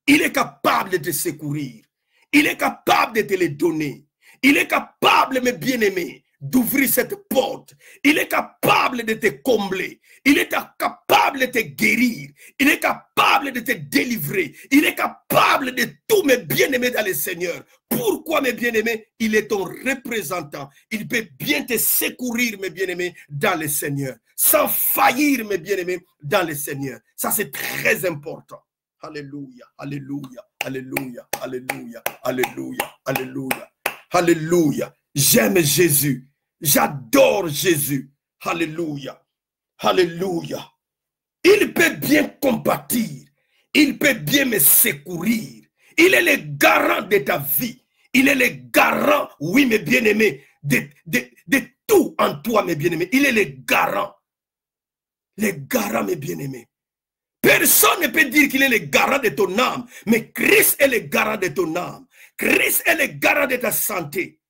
Il est capable de te secourir. Il est capable de te les donner. Il est capable, mes bien-aimés, d'ouvrir cette porte. Il est capable de te combler. Il est capable de te guérir. Il est capable de te délivrer. Il est capable de tout, mes bien-aimés dans le Seigneur. Pourquoi, mes bien-aimés? Il est ton représentant. Il peut bien te secourir, mes bien-aimés, dans le Seigneur. Sans faillir, mes bien-aimés, dans le Seigneur. Ça, c'est très important. Alléluia, alléluia, alléluia, alléluia, alléluia, alléluia, alléluia. J'aime Jésus. J'adore Jésus. Alléluia, alléluia. Il peut bien compatir. Il peut bien me secourir. Il est le garant de ta vie. Il est le garant, oui, mes bien-aimés, de tout en toi, mes bien-aimés. Il est le garant. Le garant, mes bien-aimés. Personne ne peut dire qu'il est le garant de ton âme, mais Christ est le garant de ton âme. Christ est le garant de ta santé.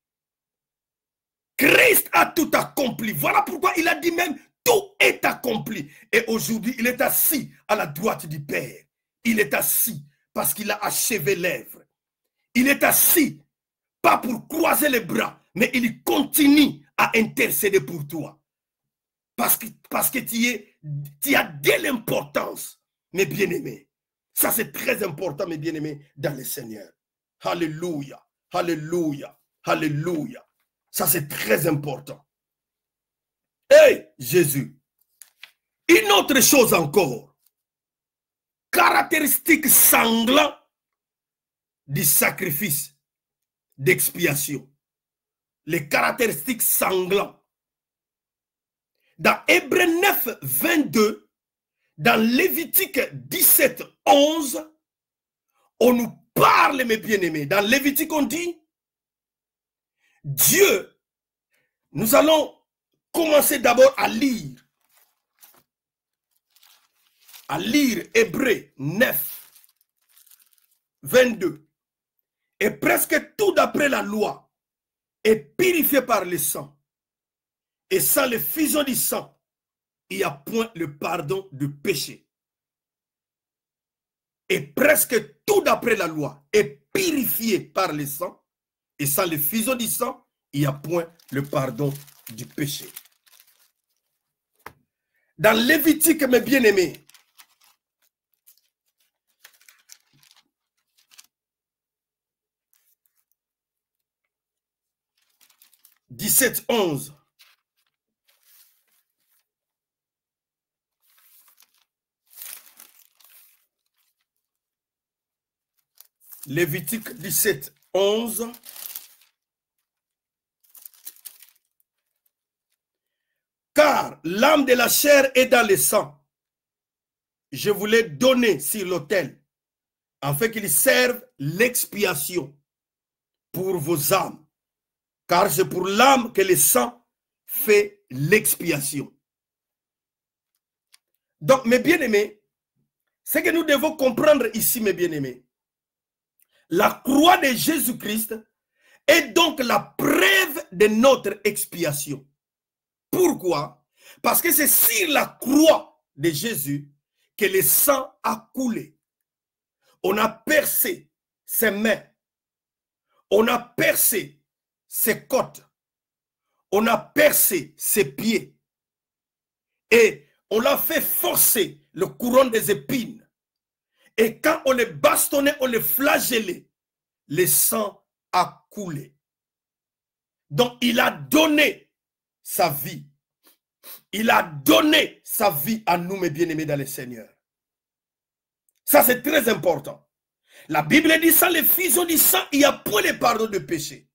Christ a tout accompli. Voilà pourquoi il a dit même, tout est accompli. Et aujourd'hui, il est assis à la droite du Père. Il est assis parce qu'il a achevé l'œuvre. Il est assis, pas pour croiser les bras, mais il continue à intercéder pour toi. Parce que tu as de l'importance. Mes bien-aimés, ça c'est très important, mes bien-aimés, dans le Seigneur. Alléluia, alléluia, alléluia. Ça c'est très important. Hey, Jésus. Une autre chose encore. Caractéristique sanglante du sacrifice d'expiation. Les caractéristiques sanglantes. Dans Hébreux 9, 22, dans Lévitique 17, 11, on nous parle, mes bien-aimés. Dans Lévitique, on dit, Dieu, nous allons commencer d'abord à lire Hébreux 9, 22. Et presque tout d'après la loi est purifié par le sang. Et sans l'effusion du sang, il n'y a point le pardon du péché. Et presque tout d'après la loi est purifié par le sang. Et sans l'effusion du sang, il n'y a point le pardon du péché. Dans Lévitique, mes bien-aimés, « 17, 11 » Lévitique 17, 11. Car l'âme de la chair est dans le sang. Je vous l'ai donné sur l'autel, afin qu'il serve l'expiation pour vos âmes. Car c'est pour l'âme que le sang fait l'expiation. Donc, mes bien-aimés, ce que nous devons comprendre ici, mes bien-aimés, la croix de Jésus-Christ est donc la preuve de notre expiation. Pourquoi? Parce que c'est sur la croix de Jésus que le sang a coulé. On a percé ses mains. On a percé ses côtes. On a percé ses pieds. Et on l'a fait forcer le couronne des épines. Et quand on les bastonnait, on les flagellait, le sang a coulé. Donc il a donné sa vie. Il a donné sa vie à nous, mes bien-aimés dans le Seigneur. Ça, c'est très important. La Bible dit ça, l'effusion du sang, il n'y a pas le pardon de péché.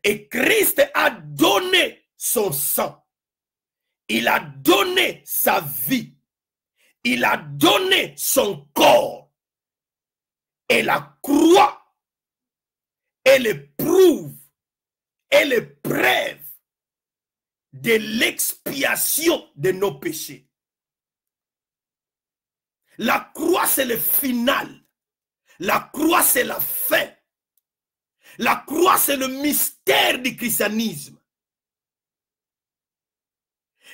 Et Christ a donné son sang. Il a donné sa vie. Il a donné son corps. Et la croix, elle éprouve, elle épreuve de l'expiation de nos péchés. La croix, c'est le final. La croix, c'est la fin. La croix, c'est le mystère du christianisme.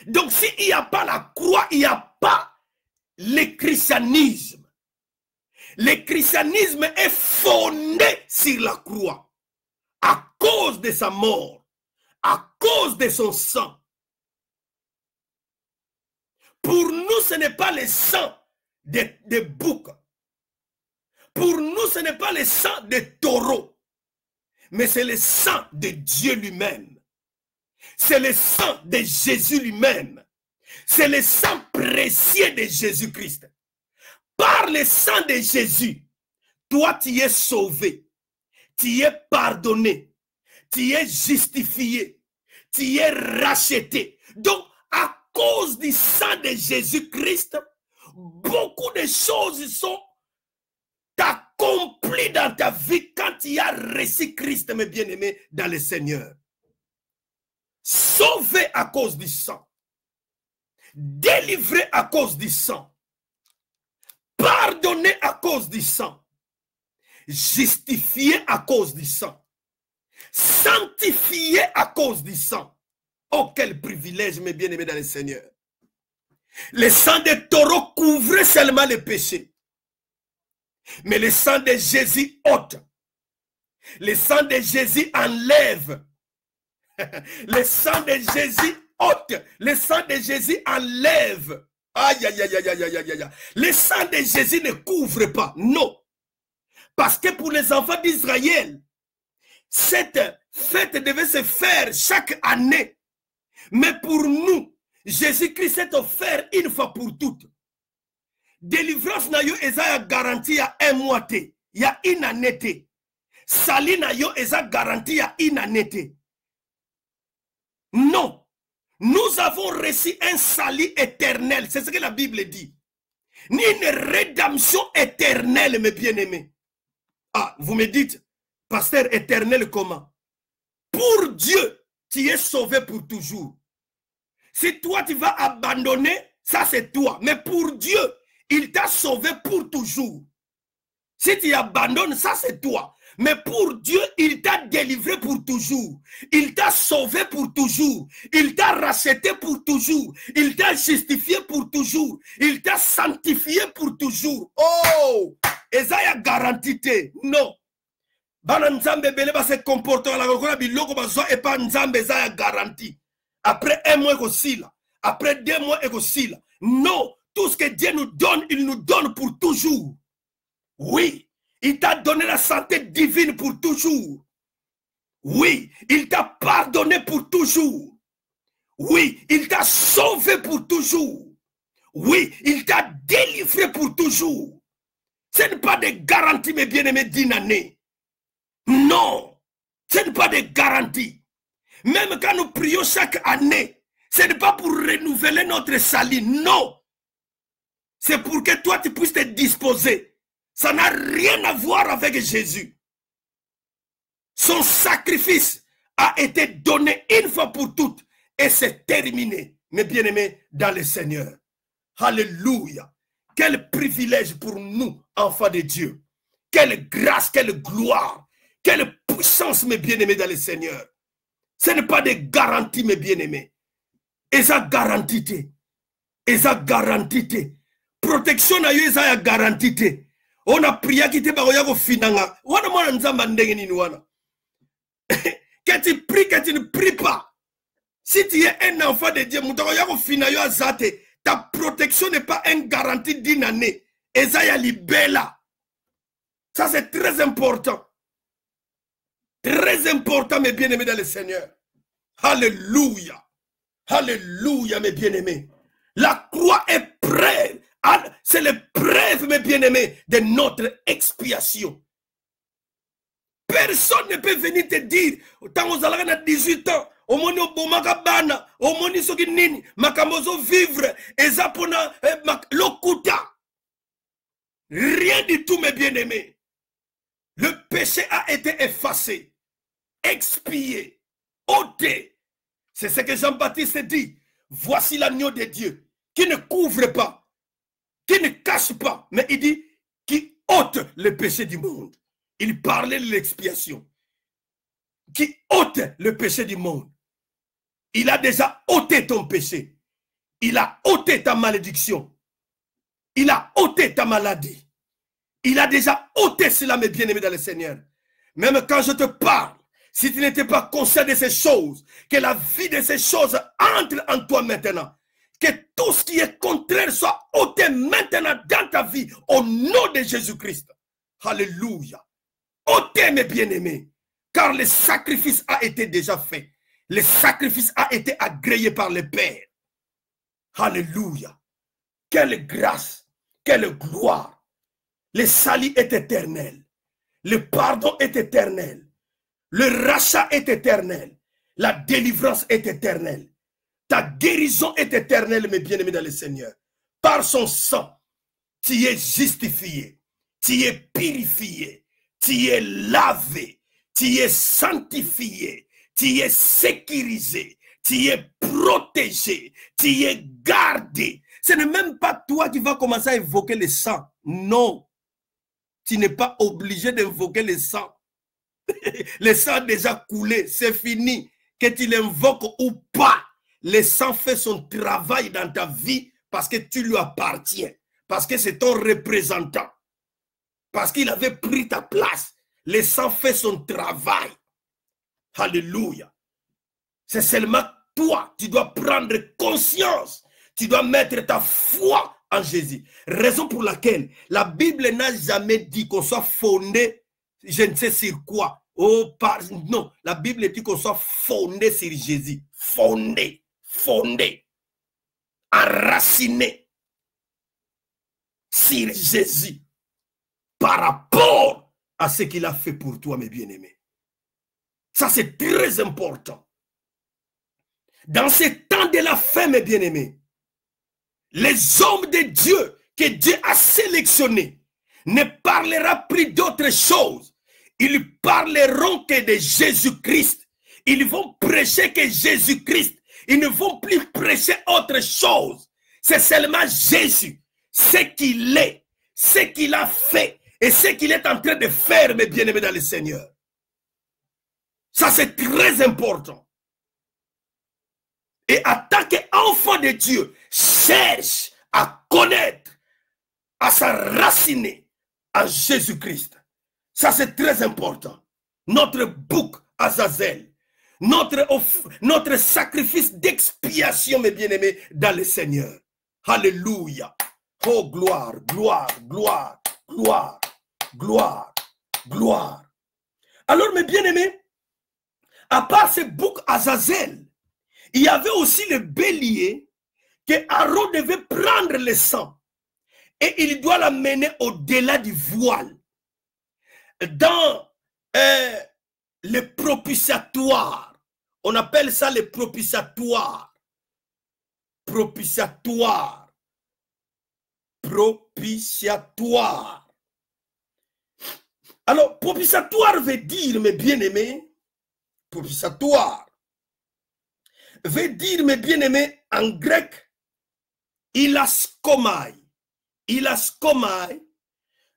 Donc, s'il n'y a pas la croix, il n'y a pas le christianisme. Le christianisme est fondé sur la croix à cause de sa mort, à cause de son sang. Pour nous, ce n'est pas le sang de boucs. Pour nous, ce n'est pas le sang de taureaux, mais c'est le sang de Dieu lui-même. C'est le sang de Jésus lui-même. C'est le sang précieux de Jésus-Christ. Par le sang de Jésus, toi tu es sauvé, tu es pardonné, tu es justifié, tu es racheté. Donc, à cause du sang de Jésus-Christ, beaucoup de choses sont accomplies dans ta vie quand tu as reçu Christ, mes bien-aimés, dans le Seigneur. Sauvé à cause du sang, délivré à cause du sang, pardonné à cause du sang, justifié à cause du sang, sanctifié à cause du sang. Oh, quel privilège, mes bien-aimés dans le Seigneur. Le sang des taureaux couvrait seulement les péchés. Mais le sang de Jésus ôte. Le sang de Jésus enlève. Le sang de Jésus ôte. Le sang de Jésus enlève. Aïe, aïe, aïe, aïe, aïe, aïe, aïe. Le sang de Jésus ne couvre pas. Non. Parce que pour les enfants d'Israël, cette fête devait se faire chaque année. Mais pour nous, Jésus-Christ est offert une fois pour toutes. Délivrance na yo eza garantie à un mois. Il y a une année. Sali na yo eza garantie à une année. Non. Nous avons reçu un salut éternel. C'est ce que la Bible dit. Ni une rédemption éternelle, mes bien-aimés. Ah, vous me dites, pasteur éternel comment? Pour Dieu, tu es sauvé pour toujours. Si toi tu vas abandonner, ça c'est toi. Mais pour Dieu, il t'a sauvé pour toujours. Si tu abandonnes, ça c'est toi. Mais pour Dieu, il t'a délivré pour toujours. Il t'a sauvé pour toujours. Il t'a racheté pour toujours. Il t'a justifié pour toujours. Il t'a sanctifié pour toujours. Oh! Ezaya garantie. Non. Bana nzambe bele ba se comporter la kokola biloko bazo et pas nzambe ezaya garantie. Après un mois ekosila. Après 2 mois ekosila. Non. Tout ce que Dieu nous donne, il nous donne pour toujours. Oui. Il t'a donné la santé divine pour toujours. Oui, il t'a pardonné pour toujours. Oui, il t'a sauvé pour toujours. Oui, il t'a délivré pour toujours. Ce n'est pas des garanties, mes bien-aimés, d'une année. Non, ce n'est pas des garanties. Même quand nous prions chaque année, ce n'est pas pour renouveler notre salut. Non. C'est pour que toi, tu puisses te disposer. Ça n'a rien à voir avec Jésus. Son sacrifice a été donné une fois pour toutes et c'est terminé, mes bien-aimés, dans le Seigneur. Alléluia. Quel privilège pour nous, enfants de Dieu. Quelle grâce, quelle gloire, quelle puissance, mes bien-aimés, dans le Seigneur. Ce n'est pas des garanties, mes bien-aimés. Et ça garantie. Et ça garantie. Protection à eux, ça garantie. On a prié qui te baroya finanga. Wana mwana nzamba ndenge nini wana. Que tu pries, que tu ne pries pas. Si tu es un enfant de Dieu, ta protection n'est pas une garantie d'une année. Esaïa libella. Ça, c'est très important. Très important, mes bien-aimés dans le Seigneur. Alléluia. Alléluia, mes bien-aimés. La croix est preuve. C'est le preuve, mes bien-aimés, de notre expiation. Personne ne peut venir te dire, tant aux alarmes à 18 ans, au moni Bomakabana, au moni Soginini, Makamozo vivre, et Zapona, Lokuta. Rien du tout, mes bien-aimés. Le péché a été effacé, expié, ôté. C'est ce que Jean-Baptiste dit. Voici l'agneau de Dieu qui ne couvre pas, qui ne cache pas, mais il dit qui ôte le péché du monde. Il parlait de l'expiation. Qui ôte le péché du monde. Il a déjà ôté ton péché. Il a ôté ta malédiction. Il a ôté ta maladie. Il a déjà ôté cela, mes bien-aimés dans le Seigneur. Même quand je te parle, si tu n'étais pas conscient de ces choses, que la vie de ces choses entre en toi maintenant, que tout ce qui est contraire soit ôté maintenant dans ta vie, au nom de Jésus-Christ. Alléluia. Ôtez, mes bien-aimés, car le sacrifice a été déjà fait. Le sacrifice a été agréé par le Père. Alléluia. Quelle grâce, quelle gloire. Le salut est éternel. Le pardon est éternel. Le rachat est éternel. La délivrance est éternelle. Ta guérison est éternelle, mes bien-aimés dans le Seigneur. Par son sang, tu es justifié. Tu es purifié. Tu es lavé, tu es sanctifié, tu es sécurisé, tu es protégé, tu es gardé. Ce n'est même pas toi qui vas commencer à évoquer le sang. Non, tu n'es pas obligé d'invoquer le sang. Le sang a déjà coulé, c'est fini. Que tu l'invoques ou pas, le sang fait son travail dans ta vie parce que tu lui appartiens, parce que c'est ton représentant. Parce qu'il avait pris ta place. Le sang fait son travail. Alléluia. C'est seulement toi, tu dois prendre conscience. Tu dois mettre ta foi en Jésus. Raison pour laquelle la Bible n'a jamais dit qu'on soit fondé, je ne sais sur quoi. Oh, non, la Bible dit qu'on soit fondé sur Jésus. Fondé, fondé, enraciné sur Jésus. Par rapport à ce qu'il a fait pour toi, mes bien-aimés. Ça, c'est très important. Dans ces temps de la fin, mes bien-aimés, les hommes de Dieu que Dieu a sélectionnés ne parlera plus d'autre chose. Ils parleront que de Jésus-Christ. Ils vont prêcher que Jésus-Christ. Ils ne vont plus prêcher autre chose. C'est seulement Jésus, ce qu'il est, ce qu'il a fait. Et ce qu'il est en train de faire, mes bien-aimés dans le Seigneur. Ça, c'est très important. Et en tant qu'enfant de Dieu, cherche à connaître, à s'enraciner en Jésus-Christ. Ça, c'est très important. Notre bouc Azazel, notre sacrifice d'expiation, mes bien-aimés, dans le Seigneur. Alléluia. Oh, gloire, gloire, gloire, gloire. Gloire, gloire. Alors, mes bien-aimés, à part ce bouc Azazel, il y avait aussi le bélier que Aaron devait prendre le sang et il doit l'amener au-delà du voile. Dans le propitiatoire, on appelle ça le propitiatoire. Propitiatoire. Propitiatoire. Alors, propitiatoire veut dire, mes bien-aimés, propitiatoire veut dire, mes bien-aimés, en grec, ilaskomai. Ilaskomai.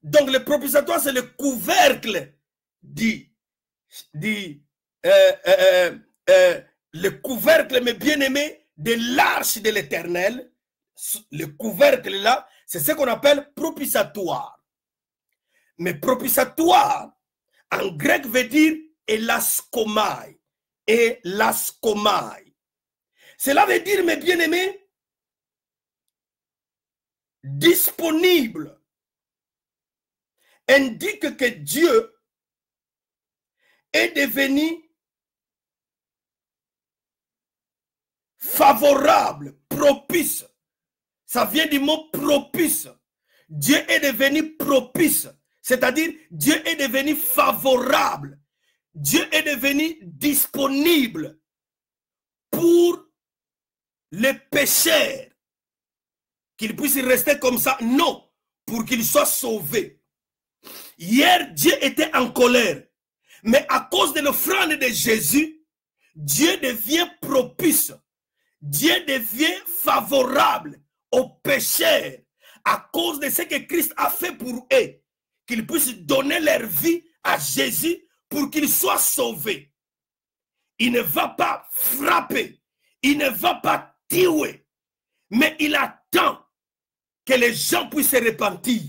Donc, le propitiatoire, c'est le couvercle le couvercle, mes bien-aimés, de l'arche de l'Éternel. Le couvercle là, c'est ce qu'on appelle propitiatoire. Mais propitiatoire, en grec, veut dire elaskomai. Elaskomai. Cela veut dire, mes bien-aimés, disponible indique que Dieu est devenu favorable, propice. Ça vient du mot propice. Dieu est devenu propice, c'est-à-dire Dieu est devenu favorable. Dieu est devenu disponible pour les pécheurs. Qu'ils puissent rester comme ça. Non, pour qu'ils soient sauvés. Hier, Dieu était en colère. Mais à cause de l'offrande de Jésus, Dieu devient propice. Dieu devient favorable aux pécheurs à cause de ce que Christ a fait pour eux. Qu'ils puissent donner leur vie à Jésus pour qu'ils soient sauvés. Il ne va pas frapper. Il ne va pas tuer. Mais il attend que les gens puissent se repentir.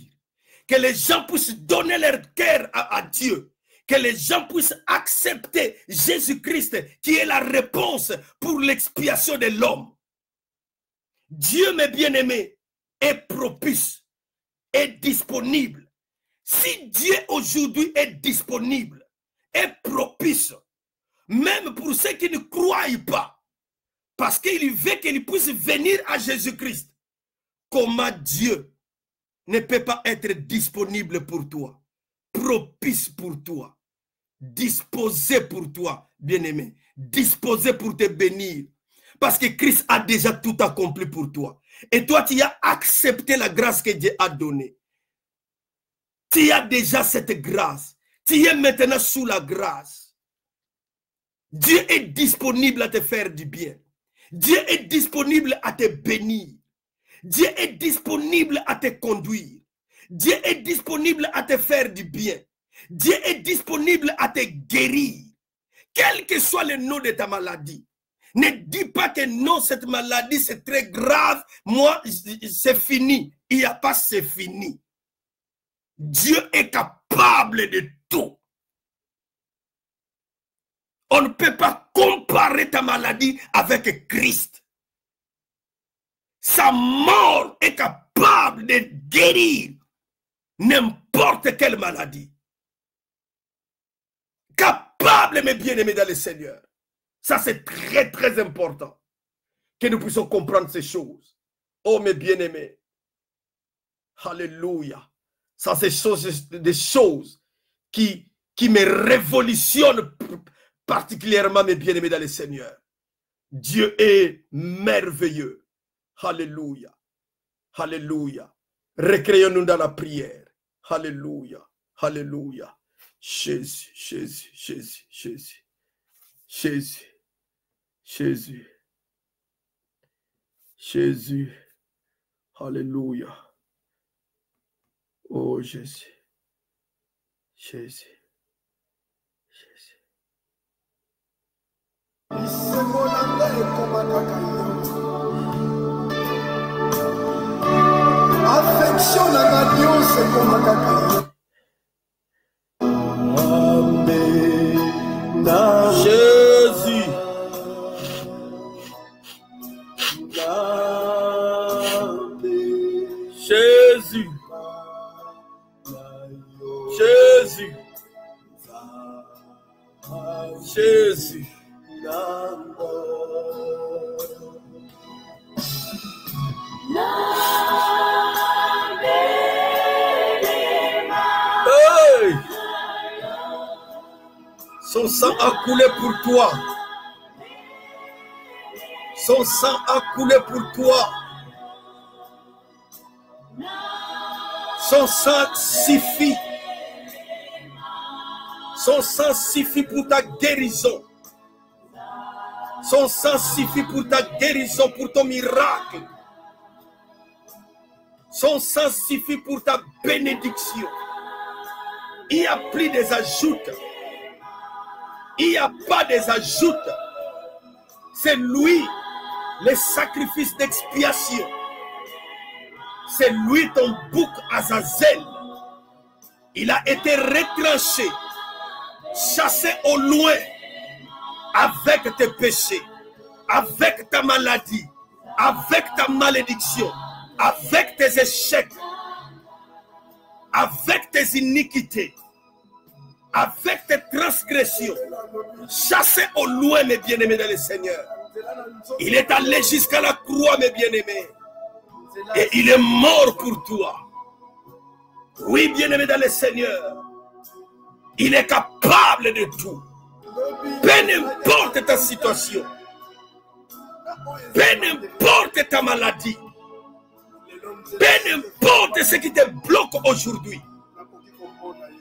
Que les gens puissent donner leur cœur à Dieu. Que les gens puissent accepter Jésus-Christ qui est la réponse pour l'expiation de l'homme. Dieu, mes bien-aimés, est propice, est disponible. Si Dieu aujourd'hui est disponible, est propice, même pour ceux qui ne croient pas, parce qu'il veut qu'ils puissent venir à Jésus-Christ, comment Dieu ne peut pas être disponible pour toi, propice pour toi, disposé pour toi, bien-aimé, disposé pour te bénir. Parce que Christ a déjà tout accompli pour toi. Et toi, tu as accepté la grâce que Dieu a donnée. Tu as déjà cette grâce. Tu es maintenant sous la grâce. Dieu est disponible à te faire du bien. Dieu est disponible à te bénir. Dieu est disponible à te conduire. Dieu est disponible à te faire du bien. Dieu est disponible à te guérir. Quel que soit le nom de ta maladie. Ne dis pas que non, cette maladie c'est très grave. Moi, c'est fini. Il n'y a pas c'est fini. Dieu est capable de tout. On ne peut pas comparer ta maladie avec Christ. Sa mort est capable de guérir n'importe quelle maladie. Capable, mes bien-aimés dans le Seigneur. Ça, c'est très, très important que nous puissions comprendre ces choses. Oh, mes bien-aimés. Alléluia. Ça, c'est des choses qui me révolutionnent particulièrement, mes bien-aimés dans le Seigneur. Dieu est merveilleux. Alléluia. Alléluia. Recréons-nous dans la prière. Alléluia. Alléluia. Jésus, Jésus, Jésus, Jésus. Jésus. Jésus. Jésus. Alléluia. Oh Jésus. Jésus. Jésus. Affection na radio c'est comme kaka. Amen. Jésus. Jésus. Jésus. Jésus. Hey! Son sang a coulé pour toi. Son sang a coulé pour toi. Son sang suffit. Son sang suffit pour ta guérison. Son sang suffit pour ta guérison, pour ton miracle. Son sang suffit pour ta bénédiction. Il n'y a plus des ajoutes. Il n'y a pas des ajoutes. C'est lui, le sacrifice d'expiation. C'est lui ton bouc Azazel. Il a été retranché, chassé au loin avec tes péchés, avec ta maladie, avec ta malédiction, avec tes échecs, avec tes iniquités, avec tes transgressions, chassé au loin, mes bien-aimés dans le Seigneur. Il est allé jusqu'à la croix, mes bien-aimés, et il est mort pour toi. Oui, bien-aimés dans le Seigneur, il est capable de tout. Peu n'importe ta situation, peu n'importe ta maladie, peu n'importe ce qui te bloque aujourd'hui,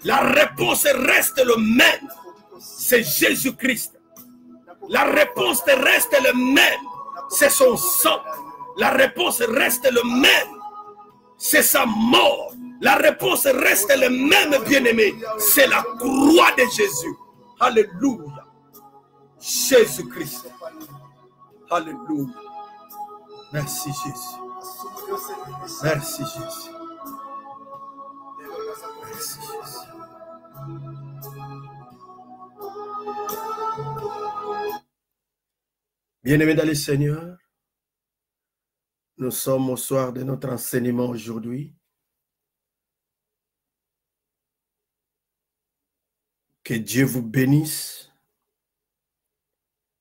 la réponse reste le même. C'est Jésus-Christ. La réponse reste le même. C'est son sang. La réponse reste le même. C'est sa mort. La réponse reste le même, bien-aimé. C'est la croix de Jésus. Alléluia. Jésus-Christ. Alléluia. Merci Jésus. Merci Jésus. Merci Jésus. Bien-aimés dans le Seigneur, nous sommes au soir de notre enseignement aujourd'hui. Que Dieu vous bénisse,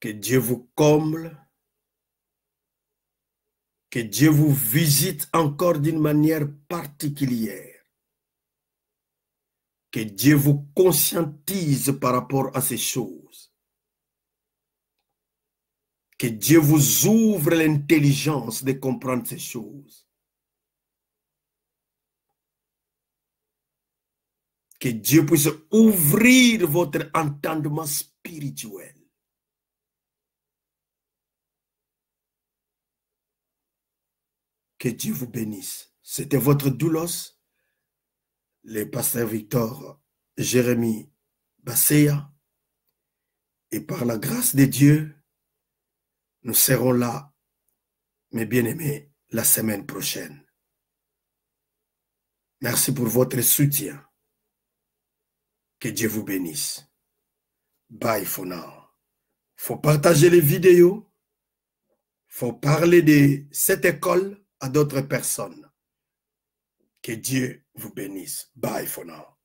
que Dieu vous comble, que Dieu vous visite encore d'une manière particulière, que Dieu vous conscientise par rapport à ces choses, que Dieu vous ouvre l'intelligence de comprendre ces choses, que Dieu puisse ouvrir votre entendement spirituel. Que Dieu vous bénisse. C'était votre doulos, le pasteur Victor Jérémie Basseya. Et par la grâce de Dieu, nous serons là, mes bien-aimés, la semaine prochaine. Merci pour votre soutien. Que Dieu vous bénisse. Bye for now. Faut partager les vidéos. Faut parler de cette école à d'autres personnes. Que Dieu vous bénisse. Bye for now.